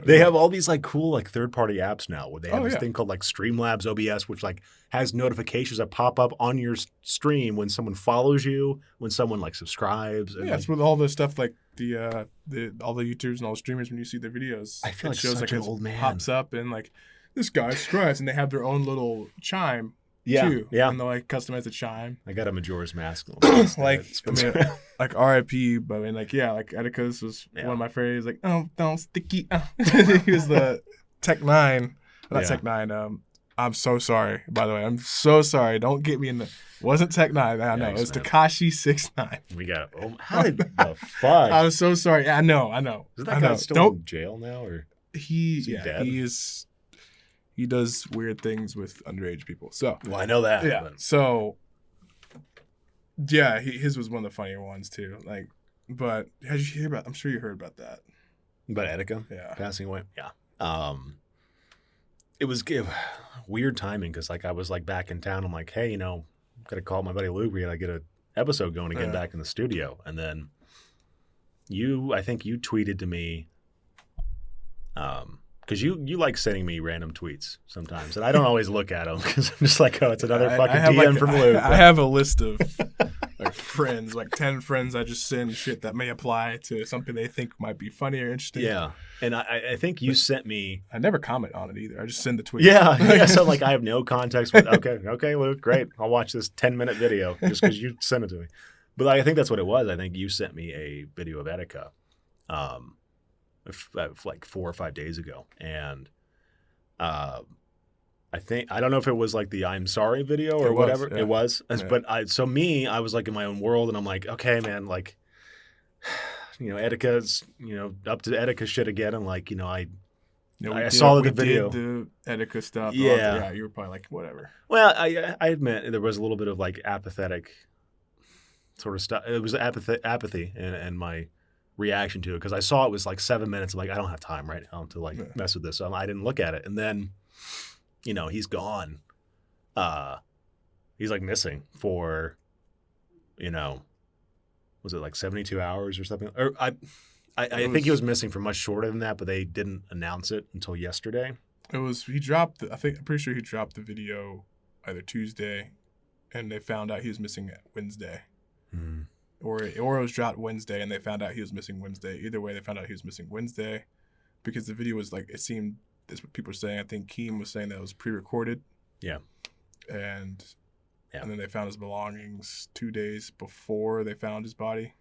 They have all these like cool like third-party apps now where they have this thing called like Streamlabs OBS, which like has notifications that pop up on your stream when someone follows you, when someone like subscribes. And, it's with all the stuff like the all the YouTubers and all the streamers when you see their videos. I feel like such an old man. Pops up and like this guy subscribes and they have their own little chime. Yeah, too, yeah. And they'll like customize the chime. I got a Majora's Mask. Like R.I.P. But I mean, like Etica's was one of my favorites. Like, oh, don't sticky. He was the Tech 9, not Tech 9. I'm so sorry. By the way, I'm so sorry. Don't get me in the. Wasn't Tech 9. I know it was Tekashi 6ix9ine. We got. How did the fuck? I'm so sorry. I know. Is that guy still in jail now, or is he dead? He is. He does weird things with underage people. So well, I know that. Yeah. But. So his was one of the funnier ones too. Like, but how did you hear about? I'm sure you heard about that. About Etika? Yeah. Passing away. Yeah. It was weird timing because like I was like back in town. I'm like, hey, gotta call my buddy Luke. We gotta get an episode going again back in the studio. And then I think you tweeted to me. Because you like sending me random tweets sometimes, and I don't always look at them because I'm just like, oh, it's another fucking DM from Luke. I have a list of like have friends, like 10 friends. I just send shit that may apply to something they think might be funny or interesting. Yeah. And I think you sent me. I never comment on it either. I just send the tweet. Yeah. So like I have no context. Okay, Luke, great. I'll watch this 10-minute video just because you sent it to me. But I think that's what it was. I think you sent me a video of Etika, like 4 or 5 days ago, and I don't know if it was like the I'm sorry video or whatever. Yeah. It was. Yeah. But I was like in my own world, and I'm like, okay, man, like, Etika's, up to Etika shit again. And like, I saw the video. Did the Etika stuff. Yeah. Yeah, you were probably like, whatever. Well, I admit there was a little bit of like apathetic sort of stuff. It was apathy and my reaction to it, because I saw it was like 7 minutes. I'm like, I don't have time right now to like mess with this. So I didn't look at it. And then, he's gone. He's like missing for, was it like 72 hours or something? Or I think he was missing for much shorter than that, but they didn't announce it until yesterday. I'm pretty sure he dropped the video either Tuesday, and they found out he was missing Wednesday. Mm-hmm. Or it was dropped Wednesday, and they found out he was missing Wednesday. Either way, they found out he was missing Wednesday, because the video was like, it seemed, that's what people were saying. I think Keem was saying that it was pre-recorded. Yeah. And then they found his belongings 2 days before they found his body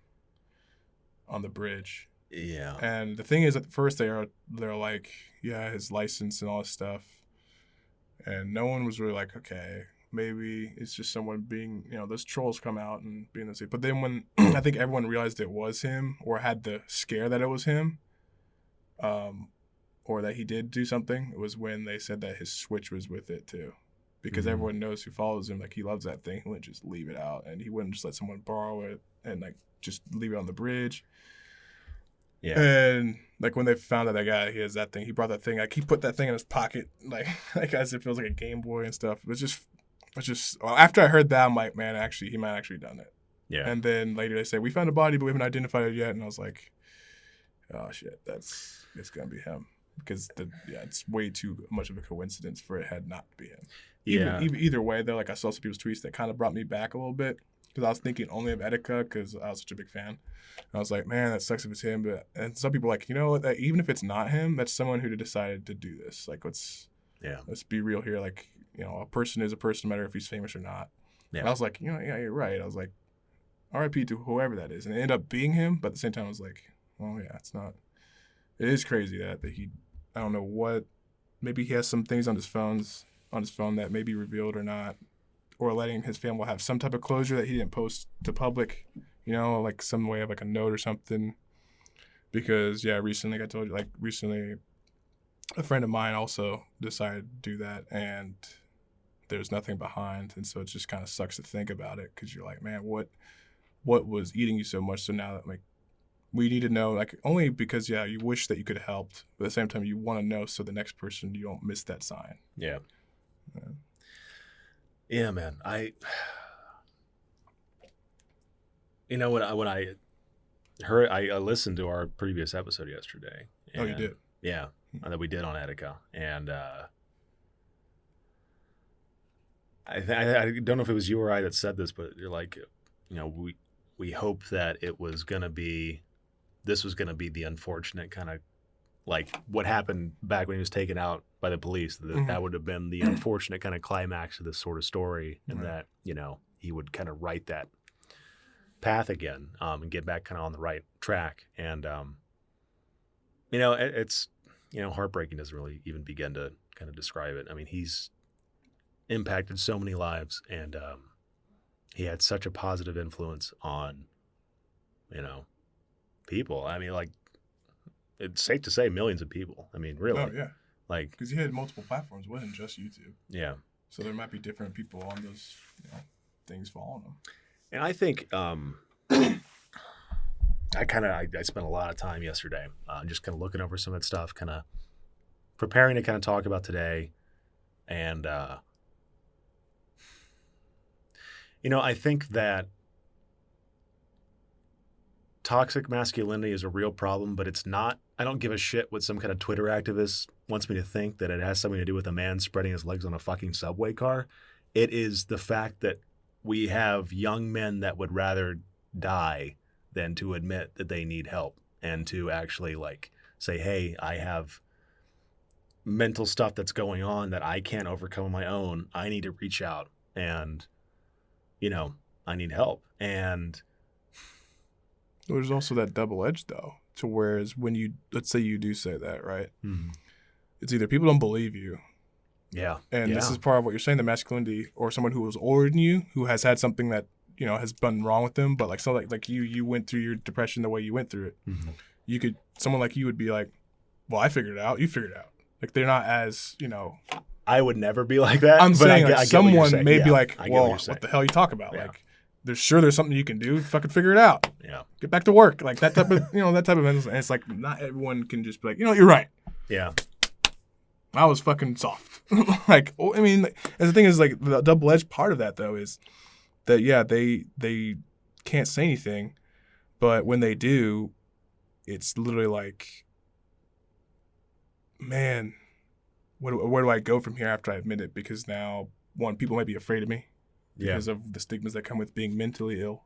on the bridge. Yeah. And the thing is, at first they're like, yeah, his license and all this stuff. And no one was really like, okay, maybe it's just someone being, those trolls come out and being this. But then when I think everyone realized it was him, or had the scare that it was him, or that he did do something, it was when they said that his Switch was with it too. Because everyone knows who follows him, like, he loves that thing. He wouldn't just leave it out, and he wouldn't just let someone borrow it and like just leave it on the bridge. Yeah. And like when they found out that guy, he has that thing. He brought that thing. Like he put that thing in his pocket, like as if it was like a Game Boy and stuff. It was just. Well, after I heard that, I'm like, man, actually, he might actually done it. Yeah. And then later they say, we found a body, but we haven't identified it yet. And I was like, oh shit, it's gonna be him, because it's way too much of a coincidence for it had not to be him. Either way, though, like I saw some people's tweets that kind of brought me back a little bit, because I was thinking only of Etika because I was such a big fan. And I was like, man, that sucks if it's him. And some people are like, that even if it's not him, that's someone who decided to do this. Like, let's be real here. Like, a person is a person, no matter if he's famous or not. Yeah. And I was like, you're right. I was like, RIP to whoever that is. And it ended up being him, but at the same time I was like, well, yeah, it's not. It is crazy that he, I don't know what, maybe he has some things on his phone that may be revealed or not, or letting his family have some type of closure that he didn't post to public, like some way of like a note or something. Because recently, like I told you, a friend of mine also decided to do that, and there's nothing behind, and so it just kind of sucks to think about it, because you're like, man, what was eating you so much? So now that, like, we need to know, like, only because you wish that you could have helped, but at the same time you want to know so the next person, you don't miss that sign. Yeah. Yeah, man. When I heard, I listened to our previous episode yesterday. Oh, you did? Yeah, that we did on Etika, and I don't know if it was you or I that said this, but you're like, we hope that this was gonna be the unfortunate kind of, like what happened back when he was taken out by the police, that would have been the unfortunate kind of climax of this sort of story, and that, he would kind of right that path again, and get back kind of on the right track. And, it's, heartbreaking doesn't really even begin to kind of describe it. I mean, he's impacted so many lives, and he had such a positive influence on, people. I mean, like, it's safe to say millions of people. I mean, really. Oh, yeah. Like, because he had multiple platforms. It wasn't just YouTube. Yeah. So there might be different people on those things following him. And I think I spent a lot of time yesterday just kind of looking over some of that stuff, kind of preparing to kind of talk about today. And, I think that toxic masculinity is a real problem, but it's not. I don't give a shit what some kind of Twitter activist wants me to think, that it has something to do with a man spreading his legs on a fucking subway car. It is the fact that we have young men that would rather die than to admit that they need help and to actually like say, hey, I have mental stuff that's going on that I can't overcome on my own. I need to reach out and, I need help. And There's also that double edge though, to whereas when let's say you do say that, right? mm-hmm. It's either people don't believe you. Yeah. And this is part of what you're saying, the masculinity, or someone who was older than you, who has had something that, has been wrong with them. But like you went through your depression the way you went through it. Mm-hmm. Someone like you would be like, well, I figured it out. You figured it out. Like they're not as, I would never be like that. I'm saying I someone may be like, well, what the hell you talk about? Yeah. Like, there's something you can do. Fucking figure it out. Yeah. Get back to work. Like that type of, that type of, and it's like not everyone can just be like, you're right. Yeah. I was fucking soft. And the thing is, like, the double-edged part of that, though, is that, yeah, they can't say anything, but when they do, it's literally like, man, where do I go from here after I admit it? Because now, one, people might be afraid of me because of the stigmas that come with being mentally ill,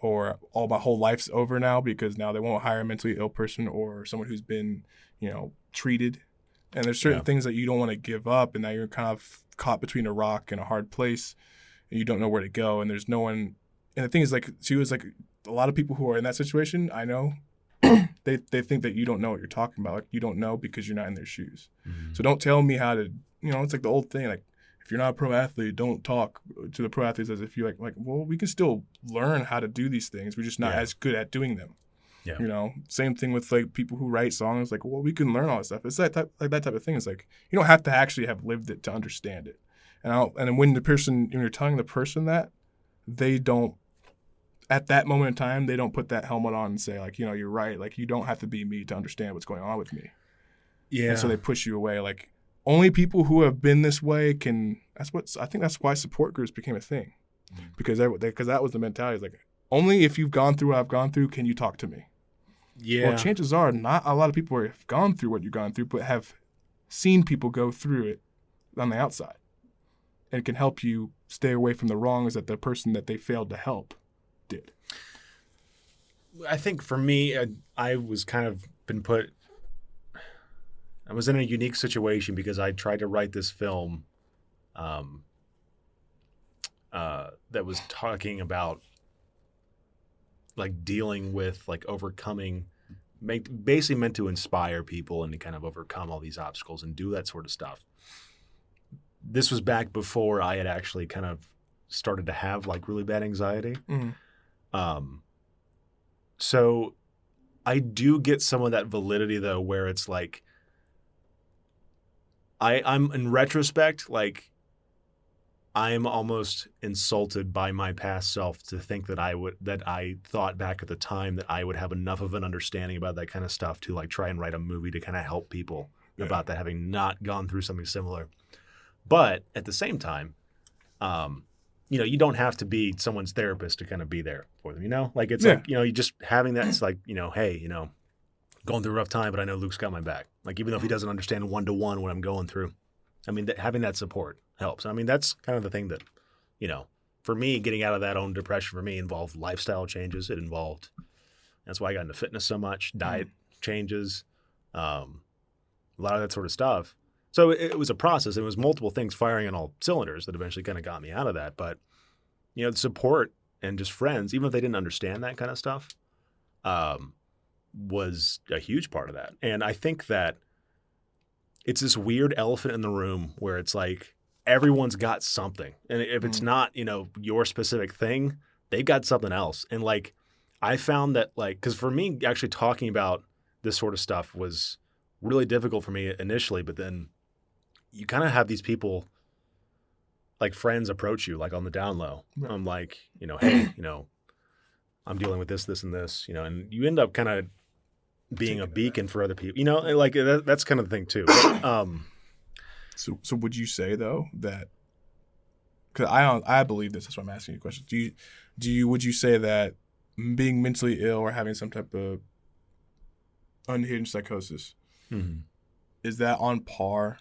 or all my whole life's over now because now they won't hire a mentally ill person or someone who's been, treated. And there's certain things that you don't want to give up, and now you're kind of caught between a rock and a hard place, and you don't know where to go, and there's no one. And the thing is, like, she was like, a lot of people who are in that situation, I know, they think that you don't know what you're talking about. Like, you don't know because you're not in their shoes. Mm-hmm. So don't tell me how to, it's like the old thing, like, if you're not a pro athlete, don't talk to the pro athletes as if you're like, well, we can still learn how to do these things. We're just not as good at doing them. Yeah. Same thing with like people who write songs. Like, well, we can learn all this stuff. It's that type of thing. It's like you don't have to actually have lived it to understand it. And then when you're telling the person that, they don't. At that moment in time, they don't put that helmet on and say like, you're right. Like you don't have to be me to understand what's going on with me. Yeah. And so they push you away. Like only people who have been this way can. I think that's why support groups became a thing, because that was the mentality. It's like only if you've gone through what I've gone through can you talk to me. Yeah. Well, chances are not a lot of people have gone through what you've gone through, but have seen people go through it on the outside and can help you stay away from the wrongs that the person that they failed to help did. I think for me, I was kind of I was in a unique situation because I tried to write this film that was talking about like dealing with like overcoming, basically meant to inspire people and to kind of overcome all these obstacles and do that sort of stuff. This was back before I had actually kind of started to have like really bad anxiety. Mm-hmm. So I do get some of that validity though, where it's like, I'm in retrospect, like I'm almost insulted by my past self to think that I thought back at the time that I would have enough of an understanding about that kind of stuff to like try and write a movie to kind of help people about that, having not gone through something similar. But at the same time, you don't have to be someone's therapist to kind of be there for them, like it's like, you just having that, it's like, hey, going through a rough time, but I know Luke's got my back. Like, even though if he doesn't understand one-to-one what I'm going through, I mean, having that support helps. I mean, that's kind of the thing that, for me, getting out of that own depression for me involved lifestyle changes. It involved, that's why I got into fitness so much, diet changes, a lot of that sort of stuff. So it was a process. It was multiple things firing on all cylinders that eventually kind of got me out of that. But, the support and just friends, even if they didn't understand that kind of stuff, was a huge part of that. And I think that it's this weird elephant in the room where it's like everyone's got something. And if it's not, your specific thing, they've got something else. And like I found that like, because for me, actually talking about this sort of stuff was really difficult for me initially, but then you kind of have these people like friends approach you like on the down low. Right. I'm like, hey, I'm dealing with this, and this, and you end up kind of being a beacon for other people, and like that's kind of the thing too. But, so would you say though that, because I believe this, that's why I'm asking you a question. Would you say that being mentally ill or having some type of unhinged psychosis, is that on par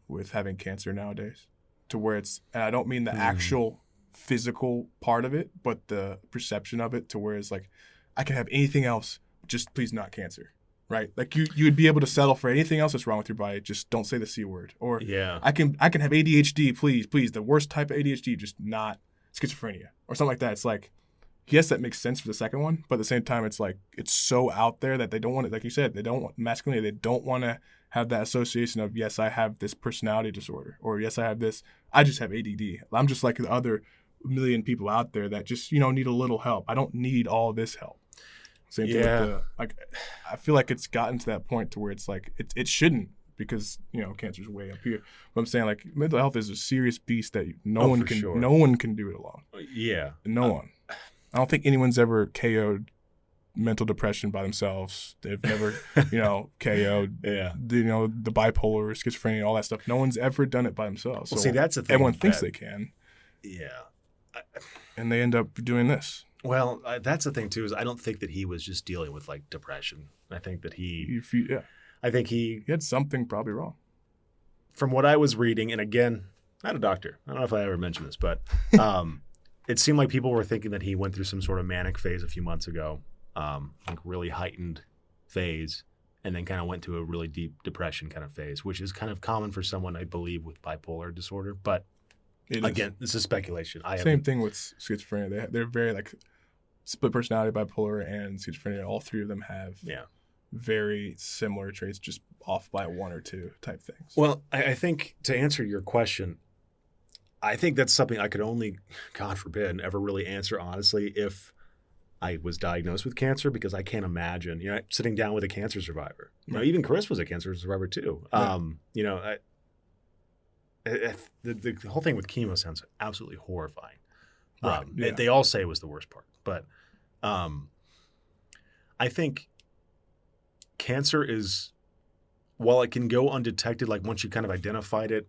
with having cancer nowadays? To where it's, and I don't mean the actual physical part of it, but the perception of it to where it's like, I can have anything else, just please not cancer, right? Like you'd be able to settle for anything else that's wrong with your body, just don't say the C word. Or I can have ADHD, please, the worst type of ADHD, just not schizophrenia or something like that. It's like, yes, that makes sense for the second one, but at the same time, it's like it's so out there that they don't want it. Like you said, they don't want masculinity. They don't want to have that association of, yes, I have this personality disorder, or yes, I have this. I just have ADD. I'm just like the other million people out there that just need a little help. I don't need all this help. Same thing with I feel like it's gotten to that point to where it's like it shouldn't, because cancer's way up here. But I'm saying, like, mental health is a serious beast that no one can do it alone. Yeah, no one. I don't think anyone's ever KO'd mental depression by themselves. They've never, KO'd, the bipolar, schizophrenia, all that stuff. No one's ever done it by themselves. Well, so see, that's the thing. Everyone thinks they can. Yeah. And they end up doing this. Well, that's the thing, too, is I don't think that he was just dealing with, like, depression. I think that he had something probably wrong. From what I was reading, and again, not a doctor. I don't know if I ever mentioned this, but it seemed like people were thinking that he went through some sort of manic phase a few months ago, like really heightened phase, and then kind of went to a really deep depression kind of phase, which is kind of common for someone, I believe, with bipolar disorder. But again, this is speculation. Same thing with schizophrenia. They're very like split personality, bipolar, and schizophrenia. All three of them have very similar traits, just off by one or two type things. Well, I think to answer your question, I think that's something I could only, God forbid, ever really answer honestly if I was diagnosed with cancer, because I can't imagine, sitting down with a cancer survivor. Even Chris was a cancer survivor too. Yeah. The whole thing with chemo sounds absolutely horrifying. Right. They all say it was the worst part, but I think cancer is, while it can go undetected, like once you kind of identified it,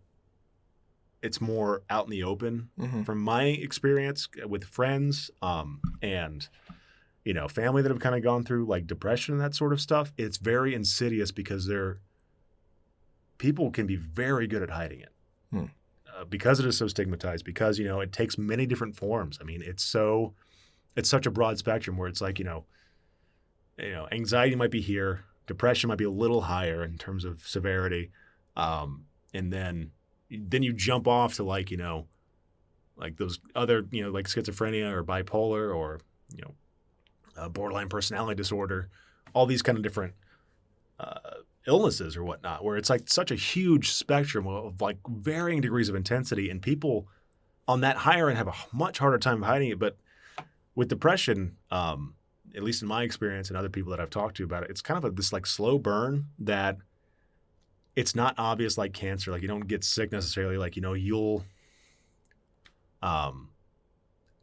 it's more out in the open. Mm-hmm. From my experience with friends and family that have kind of gone through like depression and that sort of stuff, it's very insidious because people can be very good at hiding it. Because it is so stigmatized, because it takes many different forms. I mean, it's such a broad spectrum where it's like anxiety might be here, depression might be a little higher in terms of severity, and then you jump off to like those other like schizophrenia or bipolar or borderline personality disorder, all these kind of different illnesses or whatnot, where it's like such a huge spectrum of like varying degrees of intensity, and people on that higher end have a much harder time hiding it. But with depression, at least in my experience and other people that I've talked to about it, it's kind of this like slow burn that it's not obvious like cancer. Like you don't get sick necessarily. Like you'll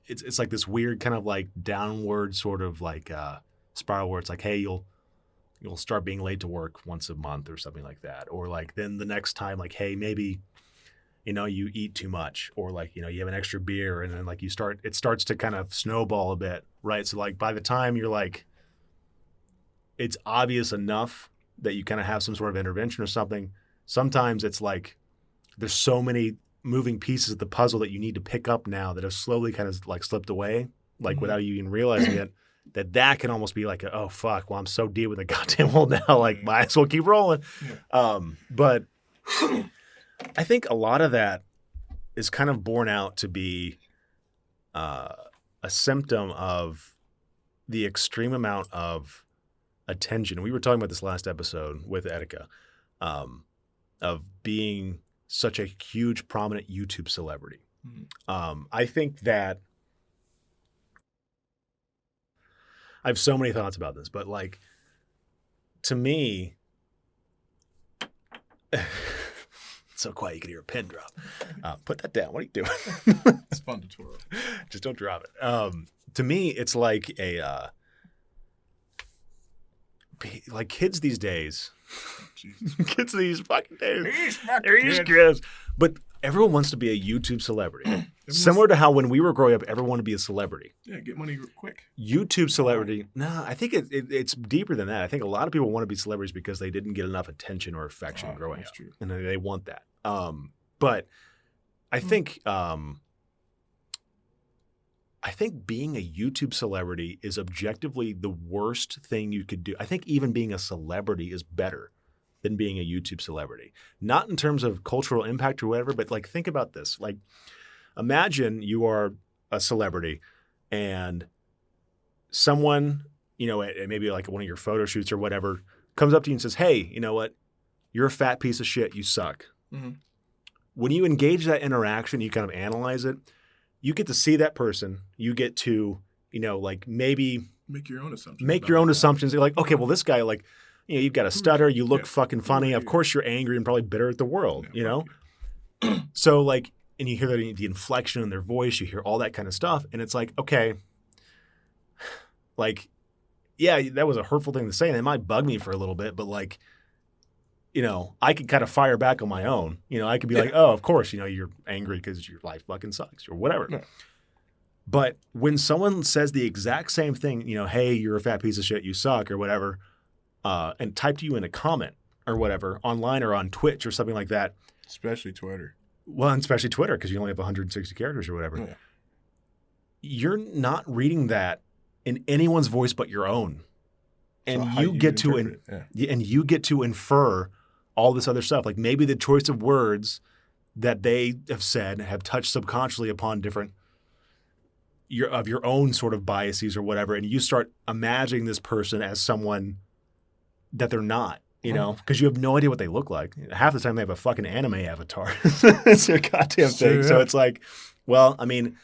it's like this weird kind of like downward sort of like spiral where it's like, hey, you'll start being late to work once a month or something like that. Or like then the next time, like, hey, maybe, you eat too much, or like, you have an extra beer, and then like it starts to kind of snowball a bit, right? So like by the time you're like, it's obvious enough that you kind of have some sort of intervention or something, sometimes it's like there's so many moving pieces of the puzzle that you need to pick up now that have slowly kind of like slipped away, like without you even realizing it. That can almost be like, oh, fuck, well, I'm so deep with the goddamn hole now, like, might as well keep rolling. Yeah. But I think a lot of that is kind of borne out to be a symptom of the extreme amount of attention. We were talking about this last episode with Etika, of being such a huge, prominent YouTube celebrity. Mm-hmm. I think that I have so many thoughts about this, but like, to me, it's so quiet you can hear a pin drop. Put that down. What are you doing? It's fun to twirl. Just don't drop it. To me, it's like like kids these days. Kids these fucking days. These kids. But everyone wants to be a YouTube celebrity. Similar to how when we were growing up, everyone wanted to be a celebrity. Yeah, get money quick. YouTube celebrity. No, I think it's deeper than that. I think a lot of people want to be celebrities because they didn't get enough attention or affection growing up. True. And they want that. But I think I think being a YouTube celebrity is objectively the worst thing you could do. I think even being a celebrity is better than being a YouTube celebrity. Not in terms of cultural impact or whatever, but like think about this. Like imagine you are a celebrity and someone, you know, at maybe like one of your photo shoots or whatever, comes up to you and says, hey, you know what? You're a fat piece of shit. You suck. Mm-hmm. When you engage that interaction, you kind of analyze it. You get to see that person. You get to, you know, like maybe make your own assumptions. You're like, okay, well, this guy, like, you know, you've got a stutter. You look fucking funny. Of course, you're angry and probably bitter at the world, you know? So, like, and you hear the inflection in their voice. You hear all that kind of stuff. And it's like, okay, like, yeah, that was a hurtful thing to say. And it might bug me for a little bit. But, like, you know, I could kind of fire back on my own. You know, I could be like, oh, of course, you know, you're angry because your life fucking sucks or whatever. Yeah. But when someone says the exact same thing, you know, hey, you're a fat piece of shit, you suck or whatever, and type to you in a comment or whatever online or on Twitch or something like that. Especially Twitter. Well, and especially Twitter because you only have 160 characters or whatever. Yeah. You're not reading that in anyone's voice but your own. And so you get to infer all this other stuff. Like maybe the choice of words that they have said have touched subconsciously upon different of your own sort of biases or whatever. And you start imagining this person as someone that they're not, you know, because you have no idea what they look like. Half the time they have a fucking anime avatar. It's a goddamn thing. So it's like, well, I mean,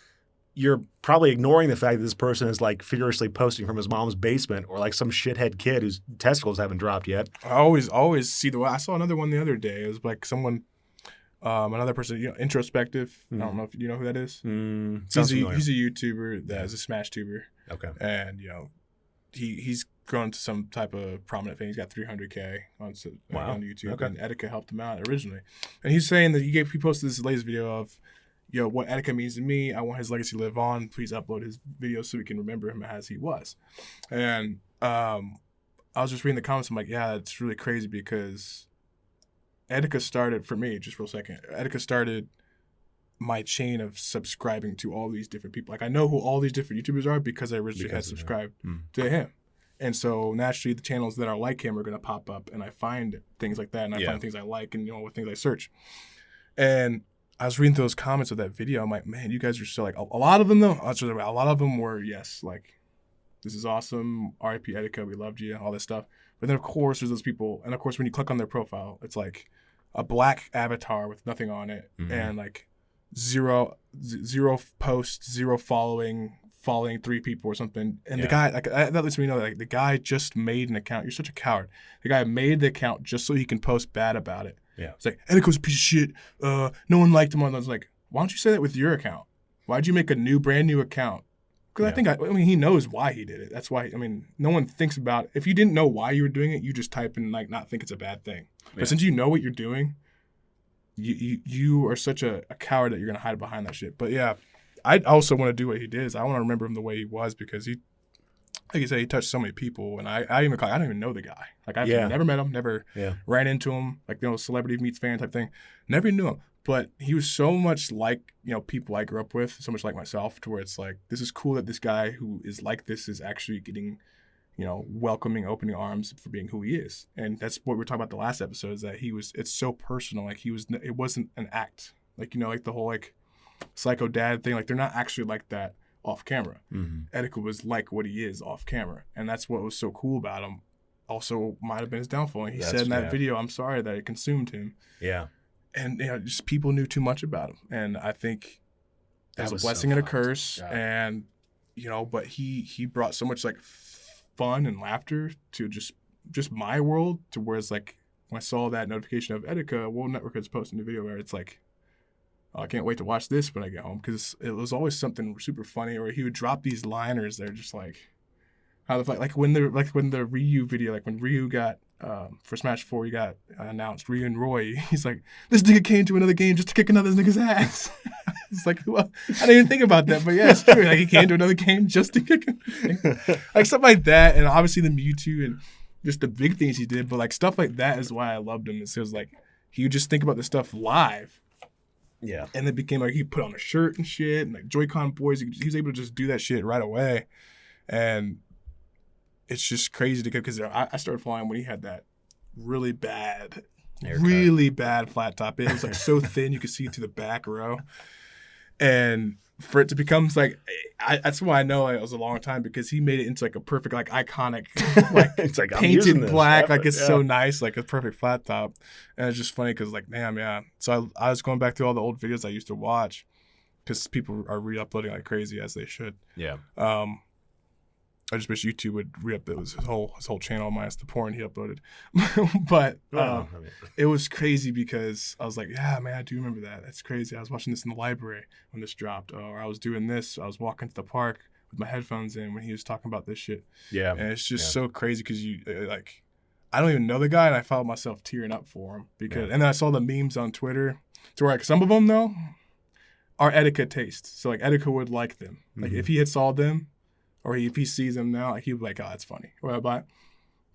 you're probably ignoring the fact that this person is like furiously posting from his mom's basement or like some shithead kid whose testicles haven't dropped yet. I always see the way. I saw another one the other day. It was like someone, another person, you know, introspective. I don't know if you know who that is. He's a YouTuber that is a smash tuber. Okay. And, you know, he's grown to some type of prominent fame. He's got 300K on YouTube. Okay. And Etika helped him out originally. And he's saying that he posted this latest video of, yo, what Etika means to me, I want his legacy to live on. Please upload his videos so we can remember him as he was. And I was just reading the comments. I'm like, yeah, it's really crazy because Etika started, for me, just real second, Etika started my chain of subscribing to all these different people. Like, I know who all these different YouTubers are because I originally had subscribed to him. And so naturally, the channels that are like him are going to pop up, and I find things like that, and I find things I like, and, you know, what things I search. And I was reading through those comments of that video. I'm like, man, you guys are still like a lot of them though. A lot of them were yes, like this is awesome. R.I.P. Etika, we loved you, all this stuff. But then of course there's those people, and of course when you click on their profile, it's like a black avatar with nothing on it, and like zero posts, zero following 3 people or something. And the guy, like that lets me know that like, the guy just made an account. You're such a coward. The guy made the account just so he can post bad about it. Yeah. It's like, Etika's a piece of shit. No one liked him. I was like, why don't you say that with your account? Why'd you make a brand new account? Because I mean, he knows why he did it. That's why, I mean, no one thinks about, if you didn't know why you were doing it, you just type in, like, not think it's a bad thing. But since you know what you're doing, you are such a coward that you're going to hide behind that shit. But yeah, I also want to do what he did. I want to remember him the way he was because he, like you said, he touched so many people, and I don't even know the guy. Like I've never met him, never ran into him. Like, you know, celebrity meets fan type thing. Never knew him, but he was so much like, you know, people I grew up with, so much like myself, to where it's like, this is cool that this guy who is like this is actually getting, you know, welcoming, opening arms for being who he is. And that's what we were talking about the last episode, is that it's so personal. Like it wasn't an act. Like, you know, like the whole like psycho dad thing. Like they're not actually like that off camera. Etika was like what he is off camera, and that's what was so cool about him. Also might have been his downfall, and he said in that video, I'm sorry that it consumed him. And, you know, just people knew too much about him, and I think that was a blessing and a curse. And, you know, but he brought so much like fun and laughter to just my world, to where it's like when I saw that notification of Etika World Network has posted a video where it's like, I can't wait to watch this when I get home, because it was always something super funny, or he would drop these liners. They're just like, how the fuck, like when the Ryu video, like when Ryu got for Smash 4, he got announced, Ryu and Roy. He's like, this nigga came to another game just to kick another nigga's ass. It's like, well, I didn't even think about that, but yeah, it's true. Like he came to another game just to kick him. Like stuff like that, and obviously the Mewtwo and just the big things he did, but like stuff like that is why I loved him. It was like he would just think about the stuff live. Yeah. And it became like he put on a shirt and shit, and like Joy-Con boys, he was able to just do that shit right away. And it's just crazy to go because I started following when he had that really bad flat top. It was like so thin you could see through the back row. And for it to become like, that's why I know it was a long time, because he made it into like a perfect, like iconic, like it's like painted black, like it's so nice, like a perfect flat top. And it's just funny because like, damn, yeah. So I was going back through all the old videos I used to watch because people are re-uploading like crazy, as they should. Yeah. I just wish YouTube would re-upload his whole channel minus the porn he uploaded. But it was crazy because I was like, yeah, man, I do remember that. That's crazy. I was watching this in the library when this dropped. Or I was doing this. I was walking to the park with my headphones in when he was talking about this shit. Yeah. And it's just so crazy because you, like, I don't even know the guy, and I found myself tearing up for him. And then I saw the memes on Twitter to where, like, some of them, though, are Etika taste. So, like, Etika would like them. Like, if he had saw them, or if he sees them now, like, he'd be like, oh, that's funny. But,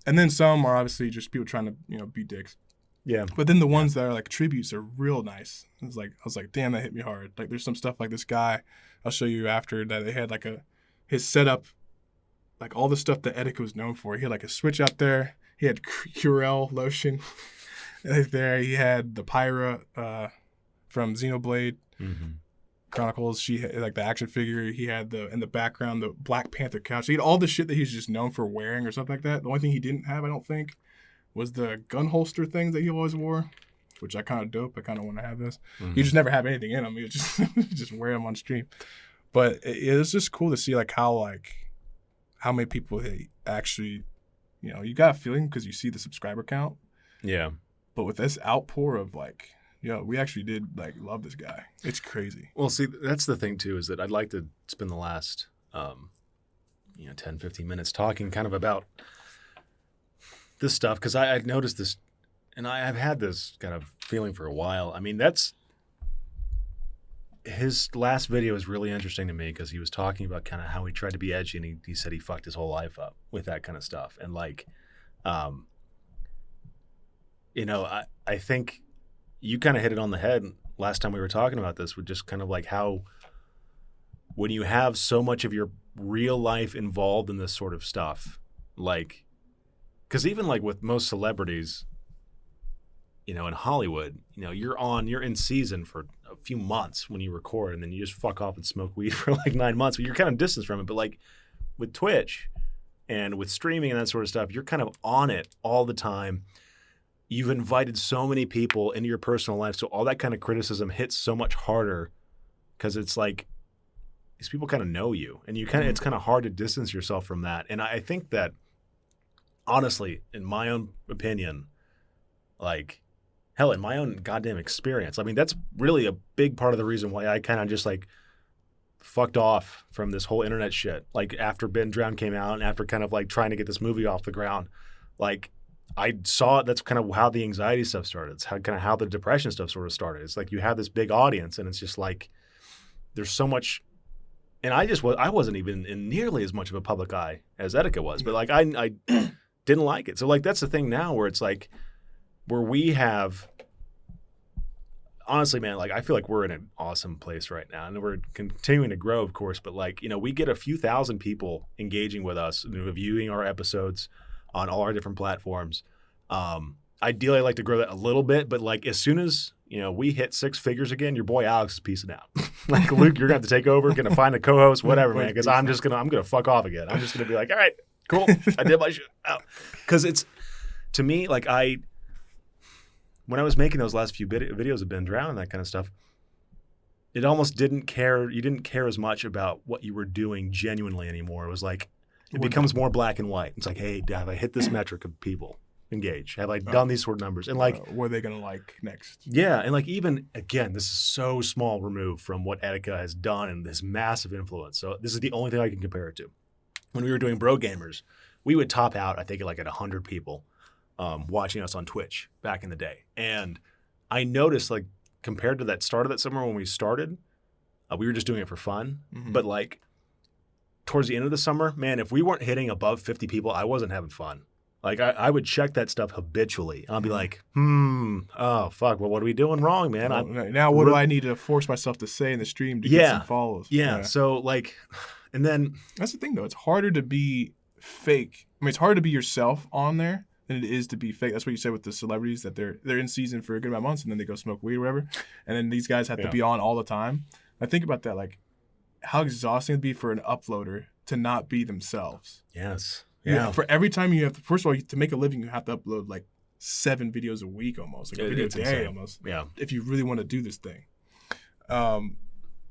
and then some are obviously just people trying to, be dicks. Yeah. But then the ones that are like tributes are real nice. I was like, damn, that hit me hard. Like, there's some stuff like this guy, I'll show you after, that they had like his setup, like all the stuff that Etika was known for. He had like a switch out there. He had Curel lotion there. He had the Pyra from Xenoblade Chronicles. She had like the action figure. He had in the background the Black Panther couch. He had all the shit that he's just known for wearing or something like that. The only thing he didn't have, I don't think, was the gun holster things that he always wore, which I kind of dope. I kind of want to have this. You just never have anything in them. You just wear them on stream. But it's just cool to see like how many people actually, you got a feeling because you see the subscriber count. Yeah. But with this outpour of like, we actually did like love this guy. It's crazy. Well, see, that's the thing too, is that I'd like to spend the last, 10, 15 minutes talking kind of about this stuff, because I've noticed this, and I've had this kind of feeling for a while. I mean, his last video is really interesting to me because he was talking about kind of how he tried to be edgy, and he said he fucked his whole life up with that kind of stuff. And like, I think you kind of hit it on the head last time we were talking about this, with just kind of like how when you have so much of your real life involved in this sort of stuff, like, because even like with most celebrities, in Hollywood, you're in season for a few months when you record, and then you just fuck off and smoke weed for like 9 months, but you're kind of distanced from it. But like with Twitch and with streaming and that sort of stuff, you're kind of on it all the time. You've invited so many people into your personal life, so all that kind of criticism hits so much harder because it's like these people kind of know you, and it's kind of hard to distance yourself from that. And I think that, honestly, in my own opinion, like, hell, in my own goddamn experience, I mean, that's really a big part of the reason why I kind of just like fucked off from this whole internet shit. Like after Ben Drown came out, and after kind of like trying to get this movie off the ground, like I saw that's kind of how the anxiety stuff started. It's how the depression stuff sort of started. It's like you have this big audience, and it's just like there's so much. And I wasn't even in nearly as much of a public eye as Etika was, but like I didn't like it. So like that's the thing now, where it's like where we have, honestly, man, like I feel like we're in an awesome place right now, and we're continuing to grow, of course. But like we get a few thousand people engaging with us, reviewing our episodes on all our different platforms. Ideally, I'd like to grow that a little bit, but like as soon as we hit 6 figures again, your boy Alex is peacing out. Like Luke, you're gonna have to take over, gonna find a co-host, whatever, man. Because I'm gonna fuck off again. I'm just gonna be like, all right, cool, I did my shit out. Because it's, to me, like when I was making those last few videos of Ben Drown and that kind of stuff, it almost didn't care. You didn't care as much about what you were doing genuinely anymore. It was like it becomes more black and white. It's like, hey, have I hit this metric of people engaged? Have I done these sort of numbers? And like, what are they gonna like next? Yeah, and like even again, this is so small removed from what Etika has done and this massive influence. So this is the only thing I can compare it to. When we were doing Bro Gamers, we would top out, I think, like at 100 people watching us on Twitch back in the day. And I noticed, like, compared to that start of that summer when we started, we were just doing it for fun. But like towards the end of the summer, man, if we weren't hitting above 50 people, I wasn't having fun. Like I would check that stuff habitually. I'll be like, oh fuck, well, what are we doing wrong, man? Now what do I need to force myself to say in the stream to get some follows? Yeah. So like, and then that's the thing though. It's harder to be fake. I mean, it's harder to be yourself on there than it is to be fake. That's what you said with the celebrities, that they're in season for a good amount of months and then they go smoke weed or whatever. And then these guys have to be on all the time. I think about that, like how exhausting it'd be for an uploader to not be themselves. Yes. Yeah. For every time you have to, first of all, to make a living, you have to upload like 7 videos a week almost, like a video a day insane. Almost. Yeah. If you really want to do this thing. And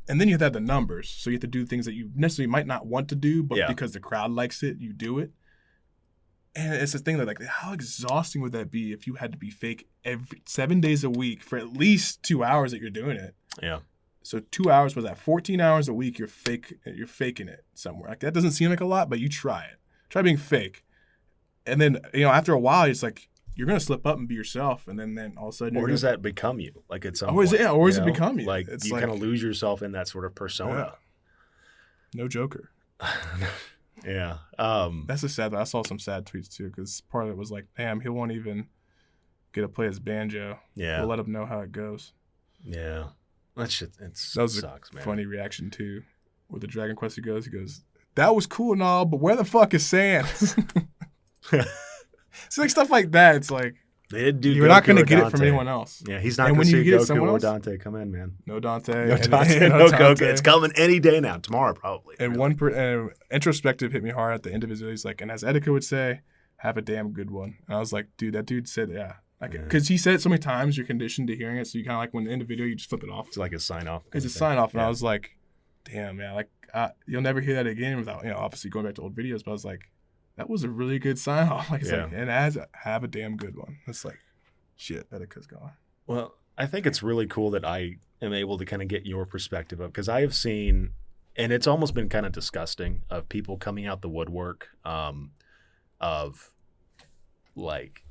then you have to have the numbers. So you have to do things that you necessarily might not want to do, but because the crowd likes it, you do it. And it's the thing that, like, how exhausting would that be if you had to be fake 7 days a week for at least 2 hours that you're doing it? Yeah. So 2 hours was that 14 hours a week you're faking it somewhere. Like that doesn't seem like a lot, but you try it. Try being fake. And then, after a while, it's like you're gonna slip up and be yourself, and then all of a sudden, or does that become you? Like at some point, or does it become you? Like you kind of lose yourself in that sort of persona. Yeah. No Joker. Yeah. That's a sad. I saw some sad tweets too, because part of it was like, damn, he won't even get to play his banjo. Yeah. We'll let him know how it goes. Yeah. That shit. That was sucks, man. Funny reaction too, where the Dragon Quest he goes, that was cool and all, but where the fuck is Sans? It's like stuff like that. It's like you're Goku not going to get it from anyone else. Yeah, he's not going to see Goku or Dante come in, man. No Dante. No Dante. No Goku. It's coming any day now. Tomorrow, probably. And introspective hit me hard at the end of his video. He's like, and as Etika would say, have a damn good one. And I was like, dude, that dude said, because he said it so many times, you're conditioned to hearing it. So you kind of like when the end of the video, you just flip it off. It's like a sign off. It's a sign off. And I was like, damn, man, like you'll never hear that again without, obviously going back to old videos. But I was like, that was a really good sign off. Like, and have a damn good one. It's like, shit, Etika's gone. Well, I think it's really cool that I am able to kind of get your perspective of, because I have seen, and it's almost been kind of disgusting, of people coming out the woodwork of like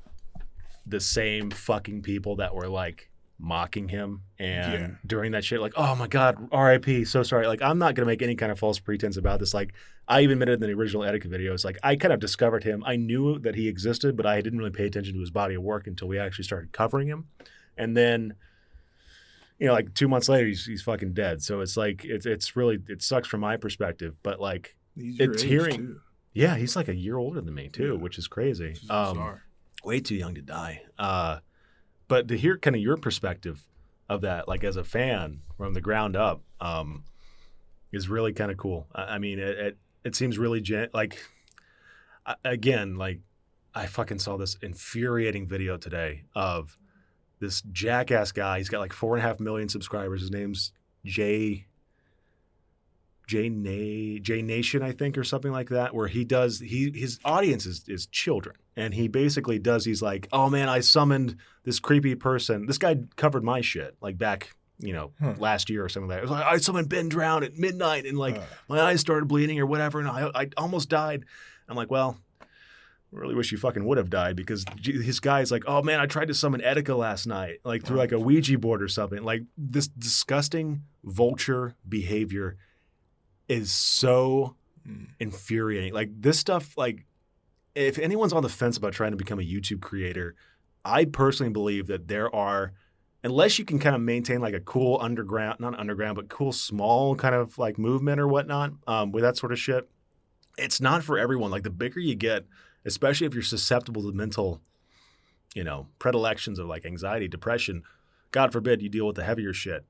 the same fucking people that were like mocking him and during that shit, like, oh my God, RIP, so sorry. Like, I'm not going to make any kind of false pretense about this. Like, I even admitted in the original Etika videos, like, I kind of discovered him. I knew that he existed, but I didn't really pay attention to his body of work until we actually started covering him. And then, like 2 months later, he's fucking dead. So it's like, it's really, it sucks from my perspective, but like, it's hearing, too. Yeah, he's like a year older than me too, which is crazy. Way too young to die. But to hear kind of your perspective of that, like as a fan from the ground up, is really kind of cool. I mean, it seems really again, like I fucking saw this infuriating video today of this jackass guy. He's got like 4.5 million subscribers. His name's J Nation, I think, or something like that, where his audience is children. And he basically does, he's like, oh man, I summoned this creepy person. This guy covered my shit like back, last year or something like that. It was like, I summoned Ben Drown at midnight and like my eyes started bleeding or whatever. And I almost died. I'm like, well, I really wish you fucking would have died, because his guy's like, oh man, I tried to summon Etika last night, like through like a Ouija board or something. Like this disgusting vulture behavior is so infuriating. Like this stuff, like if anyone's on the fence about trying to become a YouTube creator, I personally believe that there are, unless you can kind of maintain like a cool not underground, but cool small kind of like movement or whatnot with that sort of shit, it's not for everyone. Like the bigger you get, especially if you're susceptible to mental, predilections of like anxiety, depression, God forbid you deal with the heavier shit.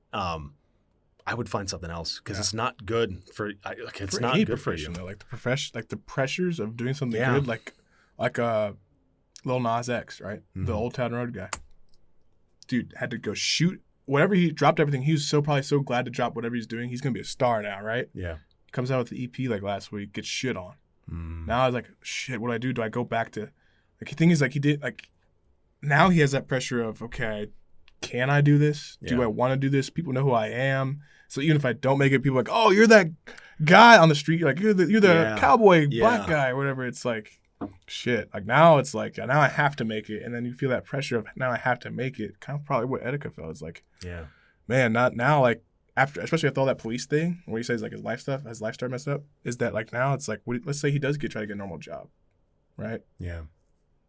I would find something else, because it's not good for. It's not good for you. Though. Like the pressures of doing something good, like Lil Nas X, right? Mm-hmm. The Old Town Road guy. Dude had to go shoot whatever, he dropped everything. He was probably so glad to drop whatever he's doing. He's gonna be a star now, right? Yeah. Comes out with the EP like last week, gets shit on. Now I was like, shit, what do I do? Do I go back to? Like the thing is, like he did, like now he has that pressure of, okay, can I do this? Do I want to do this? People know who I am. So even if I don't make it, people are like, oh, you're that guy on the street. Like you're the cowboy black guy or whatever. It's like, shit. Like now it's like, now I have to make it. And then you feel that pressure of now I have to make it. Kind of probably what Etika felt. It's like, man, not now. Like after, especially after all that police thing, where he says like his life started messed up, is that like now it's like, let's say he does try to get a normal job, right? Yeah.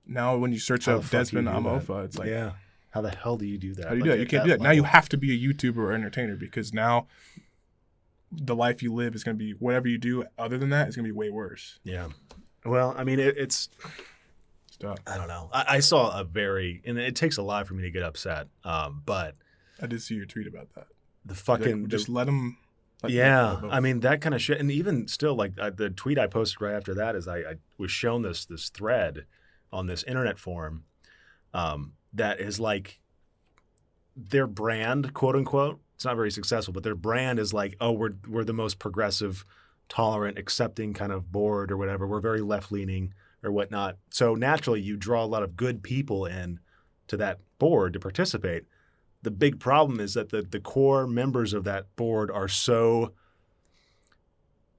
now when you search How the up fuck do you Desmond do that? Amofah, it's like, Yeah. How the hell do you do that? how do you Like, do it? You at can't that do that. Now you level. have to be a YouTuber or entertainer because now the life you live is going to be, whatever you do other than that is going to be way worse. Yeah. Well, I mean, it's Stuff. I don't know. I saw a very, and it takes a lot for me to get upset. But I did see your tweet about that. the Like, fucking, just let them. yeah. I mean, that kind of shit. And even still, like the tweet I posted right after that is I was shown this thread on this internet forum that is like their brand, quote unquote. It's not very successful, but their brand is like, oh, we're the most progressive, tolerant, accepting kind of board or whatever. We're very left leaning or whatnot. So naturally, you draw a lot of good people in to that board to participate. The big problem is that the core members of that board are so,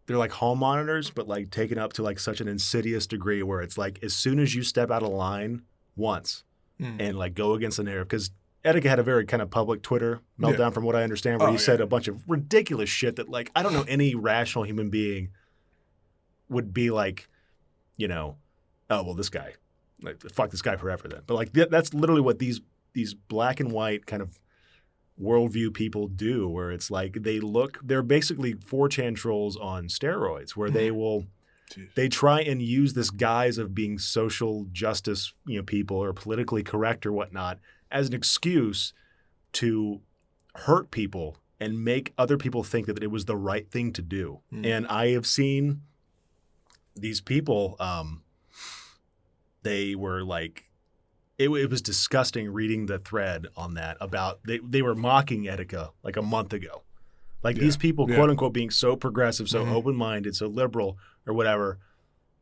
they're like hall monitors, but like taken up to like such an insidious degree where it's like as soon as you step out of line once and like go against the narrative, because Etika had a very kind of public Twitter meltdown from what I understand, where he said a bunch of ridiculous shit that like I don't know any rational human being would be like, you know, oh well this guy, like fuck this guy forever then. But like that's literally what these black and white kind of worldview people do, where it's like they're basically 4chan trolls on steroids, where they try and use this guise of being social justice, you know, people or politically correct or whatnot as an excuse to hurt people and make other people think that it was the right thing to do. And I have seen these people, they were like, it was disgusting reading the thread on that about they were mocking Etika like a month ago. Like these people, quote unquote, being so progressive, so open-minded, so liberal or whatever,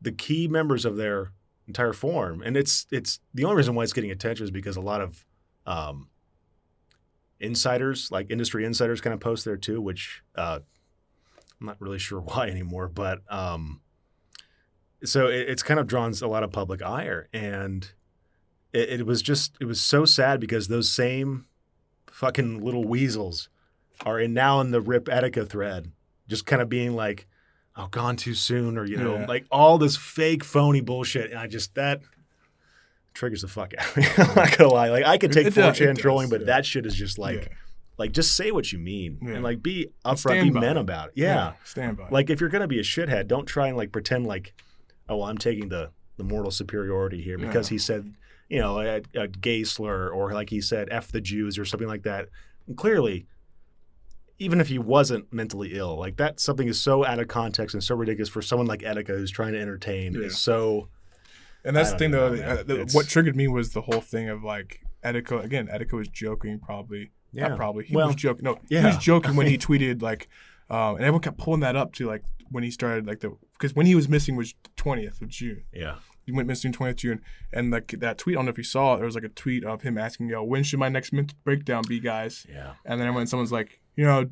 the key members of their entire forum. And it's the only reason why it's getting attention is because a lot of insiders, like industry insiders kind of post there too, which I'm not really sure why anymore. But so it's kind of drawn a lot of public ire. And it was so sad because those same fucking little weasels are now in the Rip Etika thread, just kind of being like, oh, gone too soon, or, you know, like all this fake, phony bullshit. And that triggers the fuck out of me. I'm not going to lie. Like, I could take 4chan trolling, but that shit is just like, just say what you mean and like be upfront, be men about it. Yeah. Stand by. Like, if you're going to be a shithead, don't try and like pretend like, oh, well, I'm taking the moral superiority here because he said, you know, a gay slur, or like he said, F the Jews or something like that. And clearly, even if he wasn't mentally ill, like that something is so out of context and so ridiculous for someone like Etika who's trying to entertain is so. And that's the thing, though. What triggered me was the whole thing of like Etika. Again, Etika was joking, probably. Yeah. Not probably. He was joking. No, he was joking when he tweeted like, and everyone kept pulling that up to like when he started like because when he was missing was 20th of June. Yeah. He went missing 20th June, and like that tweet, I don't know if you saw it. There was like a tweet of him asking, "Yo, when should my next breakdown be, guys?" Yeah. And then when someone's like, you know,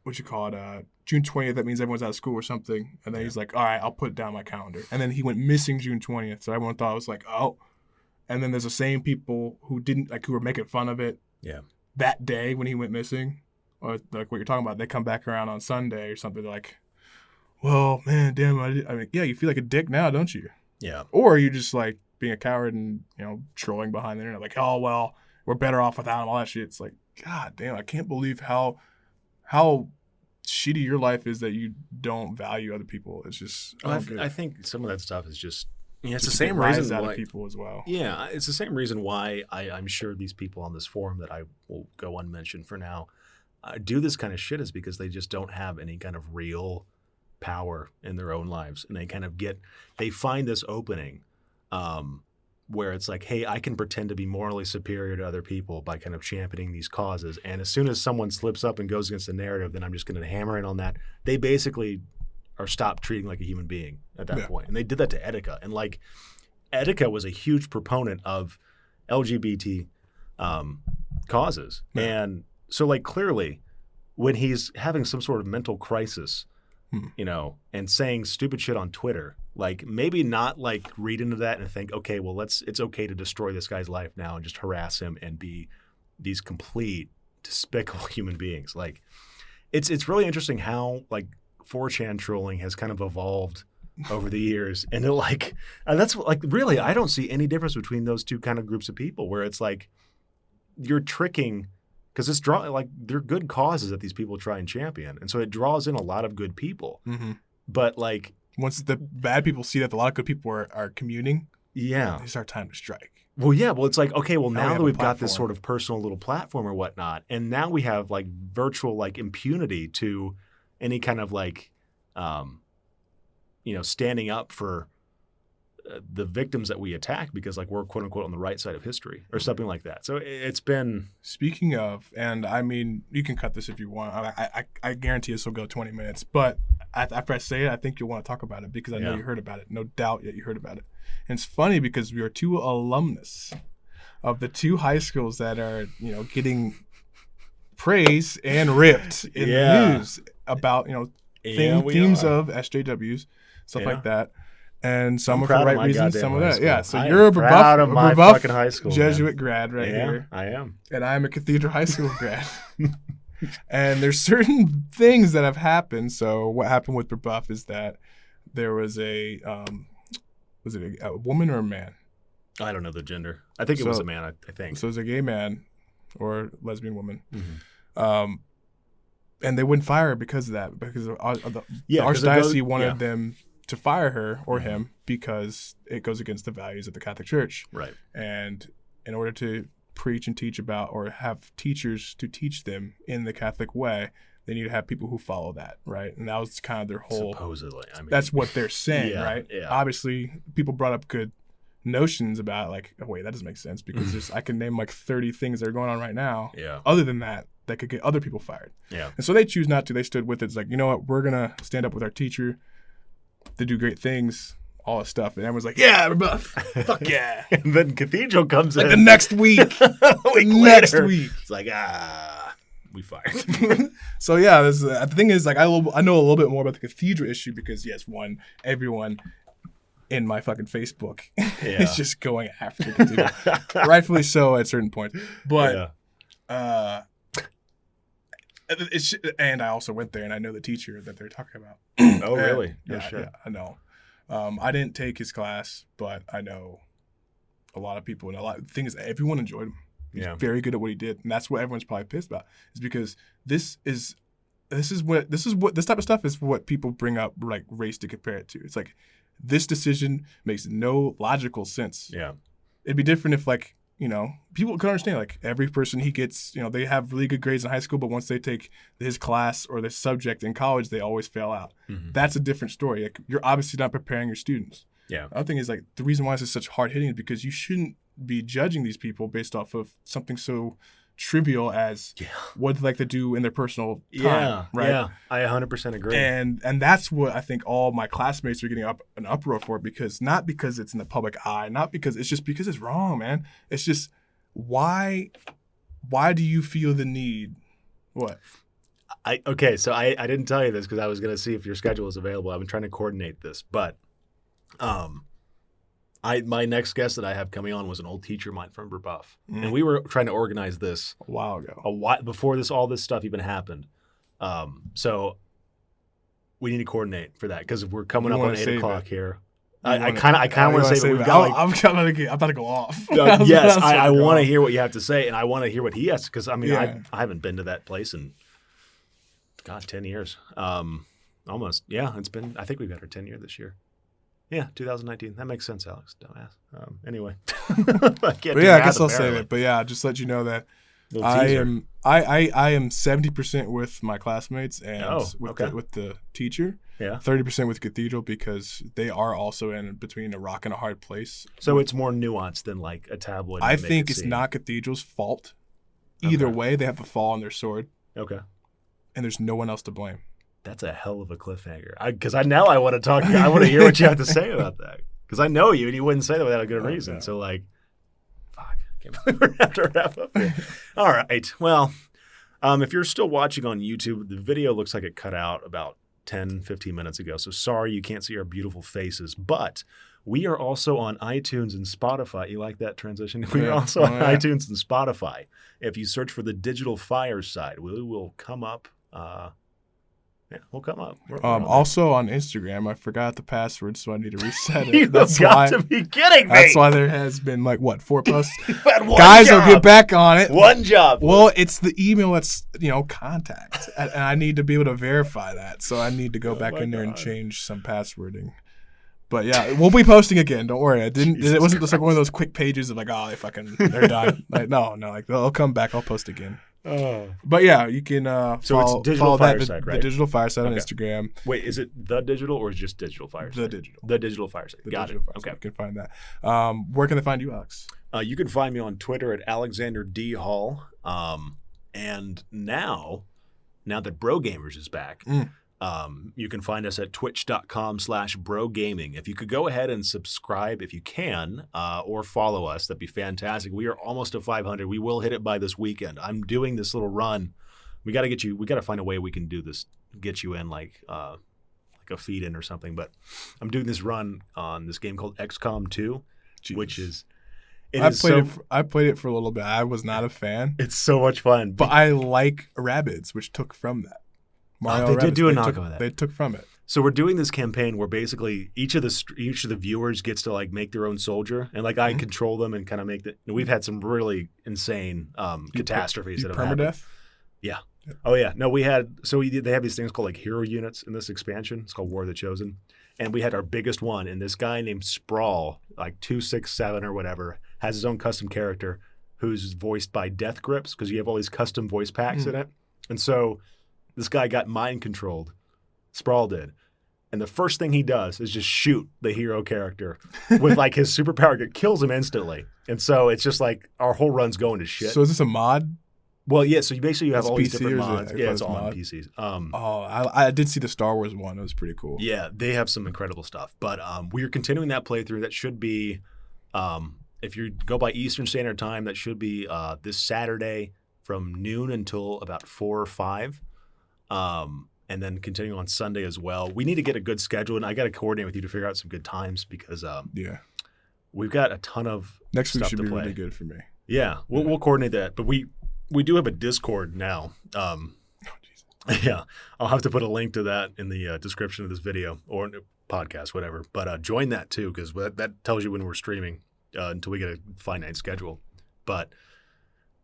what you call it, June 20th, that means everyone's out of school or something. And then he's like, all right, I'll put it down my calendar. And then he went missing June 20th. So everyone thought it was like, oh. And then there's the same people who were making fun of it that day when he went missing. Or like what you're talking about, they come back around on Sunday or something. They're like, well, man, damn. I mean, yeah, you feel like a dick now, don't you? Yeah. Or are you just like being a coward and, you know, trolling behind the internet? Like, oh, well, we're better off without him, all that shit. It's like, God damn, I can't believe how shitty your life is that you don't value other people. It's just I think some of that stuff is just it's the same reason out of people as well. Yeah, it's the same reason why I'm sure these people on this forum that I will go unmentioned for now do this kind of shit is because they just don't have any kind of real power in their own lives, and they find this opening where it's like, hey, I can pretend to be morally superior to other people by kind of championing these causes. And as soon as someone slips up and goes against the narrative, then I'm just going to hammer in on that. They basically are stopped treating like a human being at that point. And they did that to Etika. And like Etika was a huge proponent of LGBT causes. And so like clearly when he's having some sort of mental crisis, you know, and saying stupid shit on Twitter, like maybe not like read into that and think, okay, well, it's okay to destroy this guy's life now and just harass him and be these complete despicable human beings. Like it's really interesting how like 4chan trolling has kind of evolved over the years. And they're like, and that's like, really, I don't see any difference between those two kind of groups of people where it's like you're tricking, because it's like they're good causes that these people try and champion. And so it draws in a lot of good people. Mm-hmm. But like, once the bad people see that a lot of good people are communing, yeah, it's our time to strike. Well, yeah. Well, it's like, okay, well, now that we've got this platform. sort of personal little platform or whatnot, and now we have like virtual like impunity to any kind of like, standing up for the victims that we attack because like we're quote unquote on the right side of history or something like that. So it's been. Speaking of, and I mean, you can cut this if you want. I guarantee this will go 20 minutes, but after I say it, I think you'll want to talk about it because I know you heard about it. No doubt that you heard about it. And it's funny because we are two alumnus of the two high schools that are, getting praise and ripped in the news about, themes of SJWs, stuff like that. And some are for the right reasons, some of that. Yeah, so you're a fucking high school Jesuit grad right here. I am. And I'm a Cathedral High School grad. And there's certain things that have happened. So what happened with Rebuff is that there was a was it a woman or a man? I don't know the gender. I think it was a man, I think. So it was a gay man or lesbian woman. Mm-hmm. And they wouldn't fire her because of that, because the Archdiocese wanted them to fire her or him because it goes against the values of the Catholic Church. Right. And in order to preach and teach about or have teachers to teach them in the Catholic way, they need to have people who follow that, right? And that was kind of their whole... Supposedly. I mean, that's what they're saying, right? Yeah. Obviously, people brought up good notions about like, oh, wait, that doesn't make sense because I can name like 30 things that are going on right now. Yeah. Other than that could get other people fired. Yeah. And so they choose not to. They stood with it. It's like, you know what? We're going to stand up with our teacher. They do great things, all this stuff. And everyone's like, yeah, Rebuff. Fuck yeah. And then Cathedral comes like in. the next week. Next week. It's like, we fired. So yeah, the thing is, like, I know a little bit more about the Cathedral issue because, yes, everyone in my fucking Facebook is just going after the Cathedral. Rightfully so at certain points. But, and I also went there and I know the teacher that they're talking about. Oh, really? Yeah, I know. I didn't take his class, but I know a lot of people, and the thing is, everyone enjoyed him. He's very good at what he did, and that's what everyone's probably pissed about. Is because this type of stuff is what people bring up, like race, to compare it to. It's like this decision makes no logical sense. Yeah, it'd be different if people can understand, like, every person he gets, they have really good grades in high school, but once they take his class or this subject in college, they always fail out. Mm-hmm. That's a different story. Like, you're obviously not preparing your students. Yeah. The other thing is, like, the reason why this is such hard hitting is because you shouldn't be judging these people based off of something so trivial as what they like to do in their personal time. Right? Yeah, I 100% agree. And that's what I think all my classmates are getting an uproar for, not because it's in the public eye, not because it's just because it's wrong, man. It's just why do you feel the need? What? So I didn't tell you this because I was going to see if your schedule is available. I've been trying to coordinate this, but my next guest that I have coming on was an old teacher of mine from Rebuff, and we were trying to organize this a while ago, before all this stuff even happened. So we need to coordinate for that because we're coming up on 8 o'clock here. I kind of want to say we've got. I'm about to go off. Yes, I want to hear what you have to say, and I want to hear what he has because I mean I haven't been to that place in 10 years. Almost. Yeah, it's been. I think we've got our 10 year this year. Yeah, 2019. That makes sense, Alex. Dumbass. Anyway. I guess I'll save it. But yeah, just let you know that I am 70% with my classmates and with the teacher. Yeah. 30% with Cathedral because they are also in between a rock and a hard place. So it's more nuanced than like a tabloid. I think it's not Cathedral's fault. Either way, they have a fall on their sword. Okay. And there's no one else to blame. That's a hell of a cliffhanger. Because I want to talk. I want to hear what you have to say about that. Because I know you, and you wouldn't say that without a good reason. So, like, fuck, I can't believe we're going to have to wrap up here. All right. Well, if you're still watching on YouTube, the video looks like it cut out about 10, 15 minutes ago. So sorry you can't see our beautiful faces. But we are also on iTunes and Spotify. You like that transition? We are also on iTunes and Spotify. If you search for the Digital Fireside, we will come up. we'll come up. We're on Also on Instagram, I forgot the password, so I need to reset it. You've got to be kidding me. That's why there has been 4 posts. You've had one Guys, job. I'll get back on it. One job. Well, it's the email that's contact, and I need to be able to verify that. So I need to go back in there and change some passwording. But yeah, we'll be posting again. Don't worry. It wasn't just like one of those quick pages of they're done. No. They'll come back. I'll post again. But yeah, you can follow Fireside, the right? Digital Fireside on Instagram. Wait, is it The Digital or just Digital Fireside? The Digital Fireside. Got it. Okay. You can find that. Where can they find you, Alex? You can find me on Twitter at Alexander D. Hall. And now that Bro Gamers is back, you can find us at twitch.com/brogaming. If you could go ahead and subscribe if you can, or follow us, that'd be fantastic. We are almost to 500. We will hit it by this weekend. I'm doing this little run. We got to find a way we can do this, get you in like a feed in or something. But I'm doing this run on this game called XCOM 2, which is... I played it for a little bit. I was not a fan. It's so much fun. But I like Rabbids, which took from that. They did do a knockoff of that. They took from it. So we're doing this campaign where basically each of the viewers gets to make their own soldier, and I control them and kind of make the. We've had some really insane catastrophes that have happened. Permadeath? Yeah. Oh yeah. No, they have these things called hero units in this expansion. It's called War of the Chosen, and we had our biggest one. And this guy named Sprawl, 267 or whatever, has his own custom character who's voiced by Death Grips because you have all these custom voice packs in it, and so. This guy got mind controlled. Sprawl did. And the first thing he does is just shoot the hero character with his superpower that kills him instantly. And so it's just our whole run's going to shit. So is this a mod? Well, yeah. So you have all these different mods. Yeah, it's all on PCs. I did see the Star Wars one. It was pretty cool. Yeah, they have some incredible stuff. But we are continuing that playthrough. That should be, if you go by Eastern Standard Time, that should be this Saturday from noon until about 4 or 5. And then continuing on Sunday as well. We need to get a good schedule, and I got to coordinate with you to figure out some good times because we've got a ton of next week stuff should to be play. really good for me. Yeah, we'll coordinate that. But we do have a Discord now. Yeah, I'll have to put a link to that in the description of this video or podcast, whatever. But join that too because that tells you when we're streaming until we get a finite schedule. But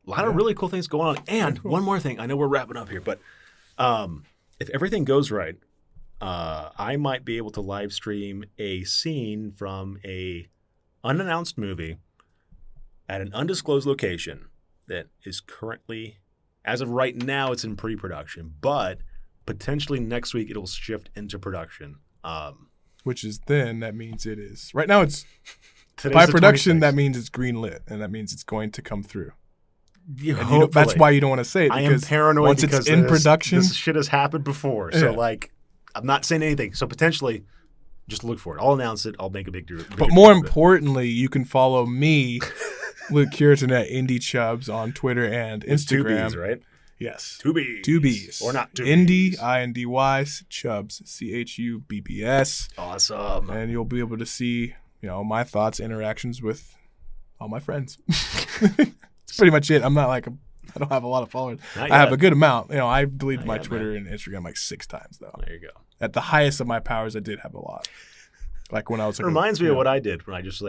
a lot of really cool things going on. And one more thing. I know we're wrapping up here, but if everything goes right, I might be able to live stream a scene from a unannounced movie at an undisclosed location that is currently, as of right now, it's in pre-production, but potentially next week it'll shift into production. Which is that means it is. Right now it's Today's by the production, 26th. that means it's greenlit, and that means it's going to come through. Yeah, that's why you don't want to say it. I am paranoid once because it's in production. This shit has happened before. So, I'm not saying anything. So, potentially, just look for it. I'll announce it. I'll make a big deal. But more importantly, you can follow me, Luke Curitan, at Indie Chubs on Twitter and Instagram. 2 B's, right? Yes. 2 B's. 2 B's. Or not 2 Indie, B's. INDY, Chubs, CHUBBS. Awesome. And you'll be able to see, my thoughts, interactions with all my friends. That's pretty much it. I'm not I don't have a lot of followers. I have a good amount. I deleted my Twitter and Instagram 6 times though. There you go. At the highest of my powers, I did have a lot. When I was it reminds me of what I did when I just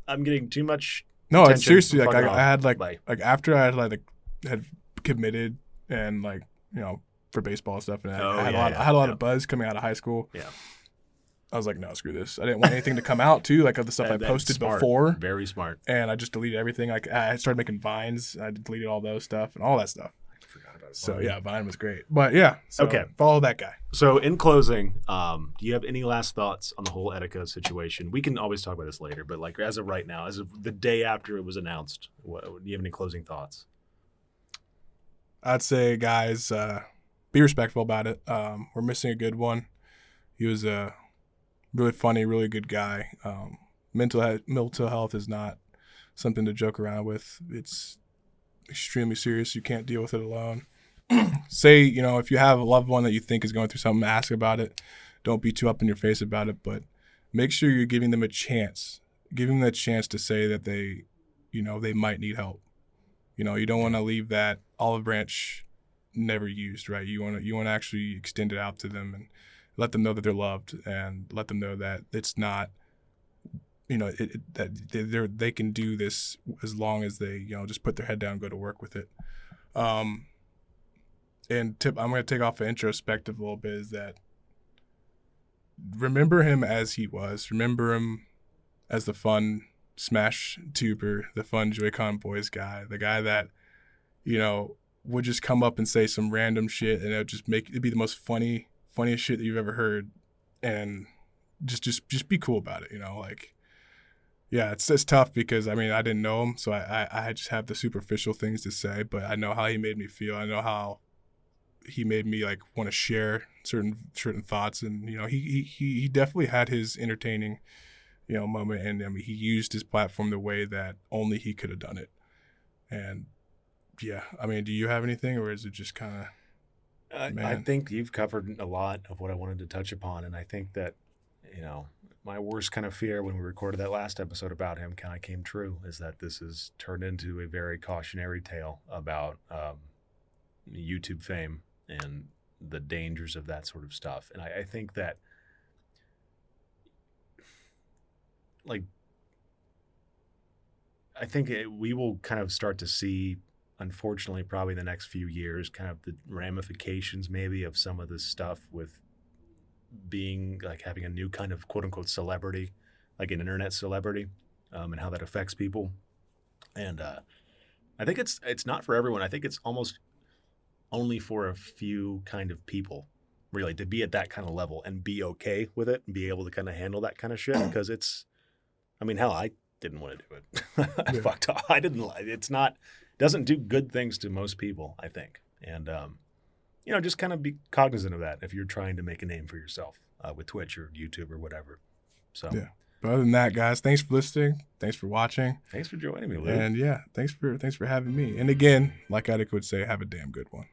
I'm getting too much. No, attention. it's seriously Fuck I off. had after I had committed and for baseball stuff and I had a lot of buzz coming out of high school. Yeah. I was like, no, screw this. I didn't want anything to come out too, of the stuff I posted before. Very smart. And I just deleted everything. I started making Vines. I deleted all those stuff and all that stuff. I forgot about it. So yeah, Vine was great. But yeah, okay. Follow that guy. So in closing, do you have any last thoughts on the whole Etika situation? We can always talk about this later, but as of right now, as of the day after it was announced, do you have any closing thoughts? I'd say, guys, be respectful about it. We're missing a good one. He was really funny, really good guy. Mental health is not something to joke around with. It's extremely serious. You can't deal with it alone. Say, if you have a loved one that you think is going through something, ask about it. Don't be too up in your face about it, but make sure you're giving them a chance. Give them the chance to say that they might need help. You don't want to leave that olive branch never used, right? You want to actually extend it out to them and let them know that they're loved, and let them know that it's not, that they can do this as long as they, just put their head down and go to work with it. And tip I'm going to take off an introspective a little bit is that remember him as he was. Remember him as the fun Smash tuber, the fun Joy-Con boys guy, the guy that, would just come up and say some random shit, and it'd be the most funniest shit that you've ever heard, and just be cool about it, Yeah, it's tough because I didn't know him, so I just have the superficial things to say, but I know how he made me feel. I know how he made me like want to share certain thoughts, and he definitely had his entertaining moment, and he used his platform the way that only he could have done it. And yeah, do you have anything, or is it just kind of? I think you've covered a lot of what I wanted to touch upon, and I think that my worst kind of fear when we recorded that last episode about him kind of came true, is that this has turned into a very cautionary tale about YouTube fame and the dangers of that sort of stuff. And I think that we will kind of start to see, unfortunately, probably the next few years, kind of the ramifications maybe of some of this stuff with being like having a new kind of quote unquote celebrity, like an internet celebrity, and how that affects people. And I think it's not for everyone. I think it's almost only for a few kind of people, really, to be at that kind of level and be okay with it and be able to kind of handle that kind of shit. Because hell, I didn't want to do it. I fucked up. I didn't. Doesn't do good things to most people, I think. And, just kind of be cognizant of that if you're trying to make a name for yourself with Twitch or YouTube or whatever. So, yeah. But other than that, guys, thanks for listening. Thanks for watching. Thanks for joining me, Lou. And yeah, thanks for having me. And again, like Etika would say, have a damn good one.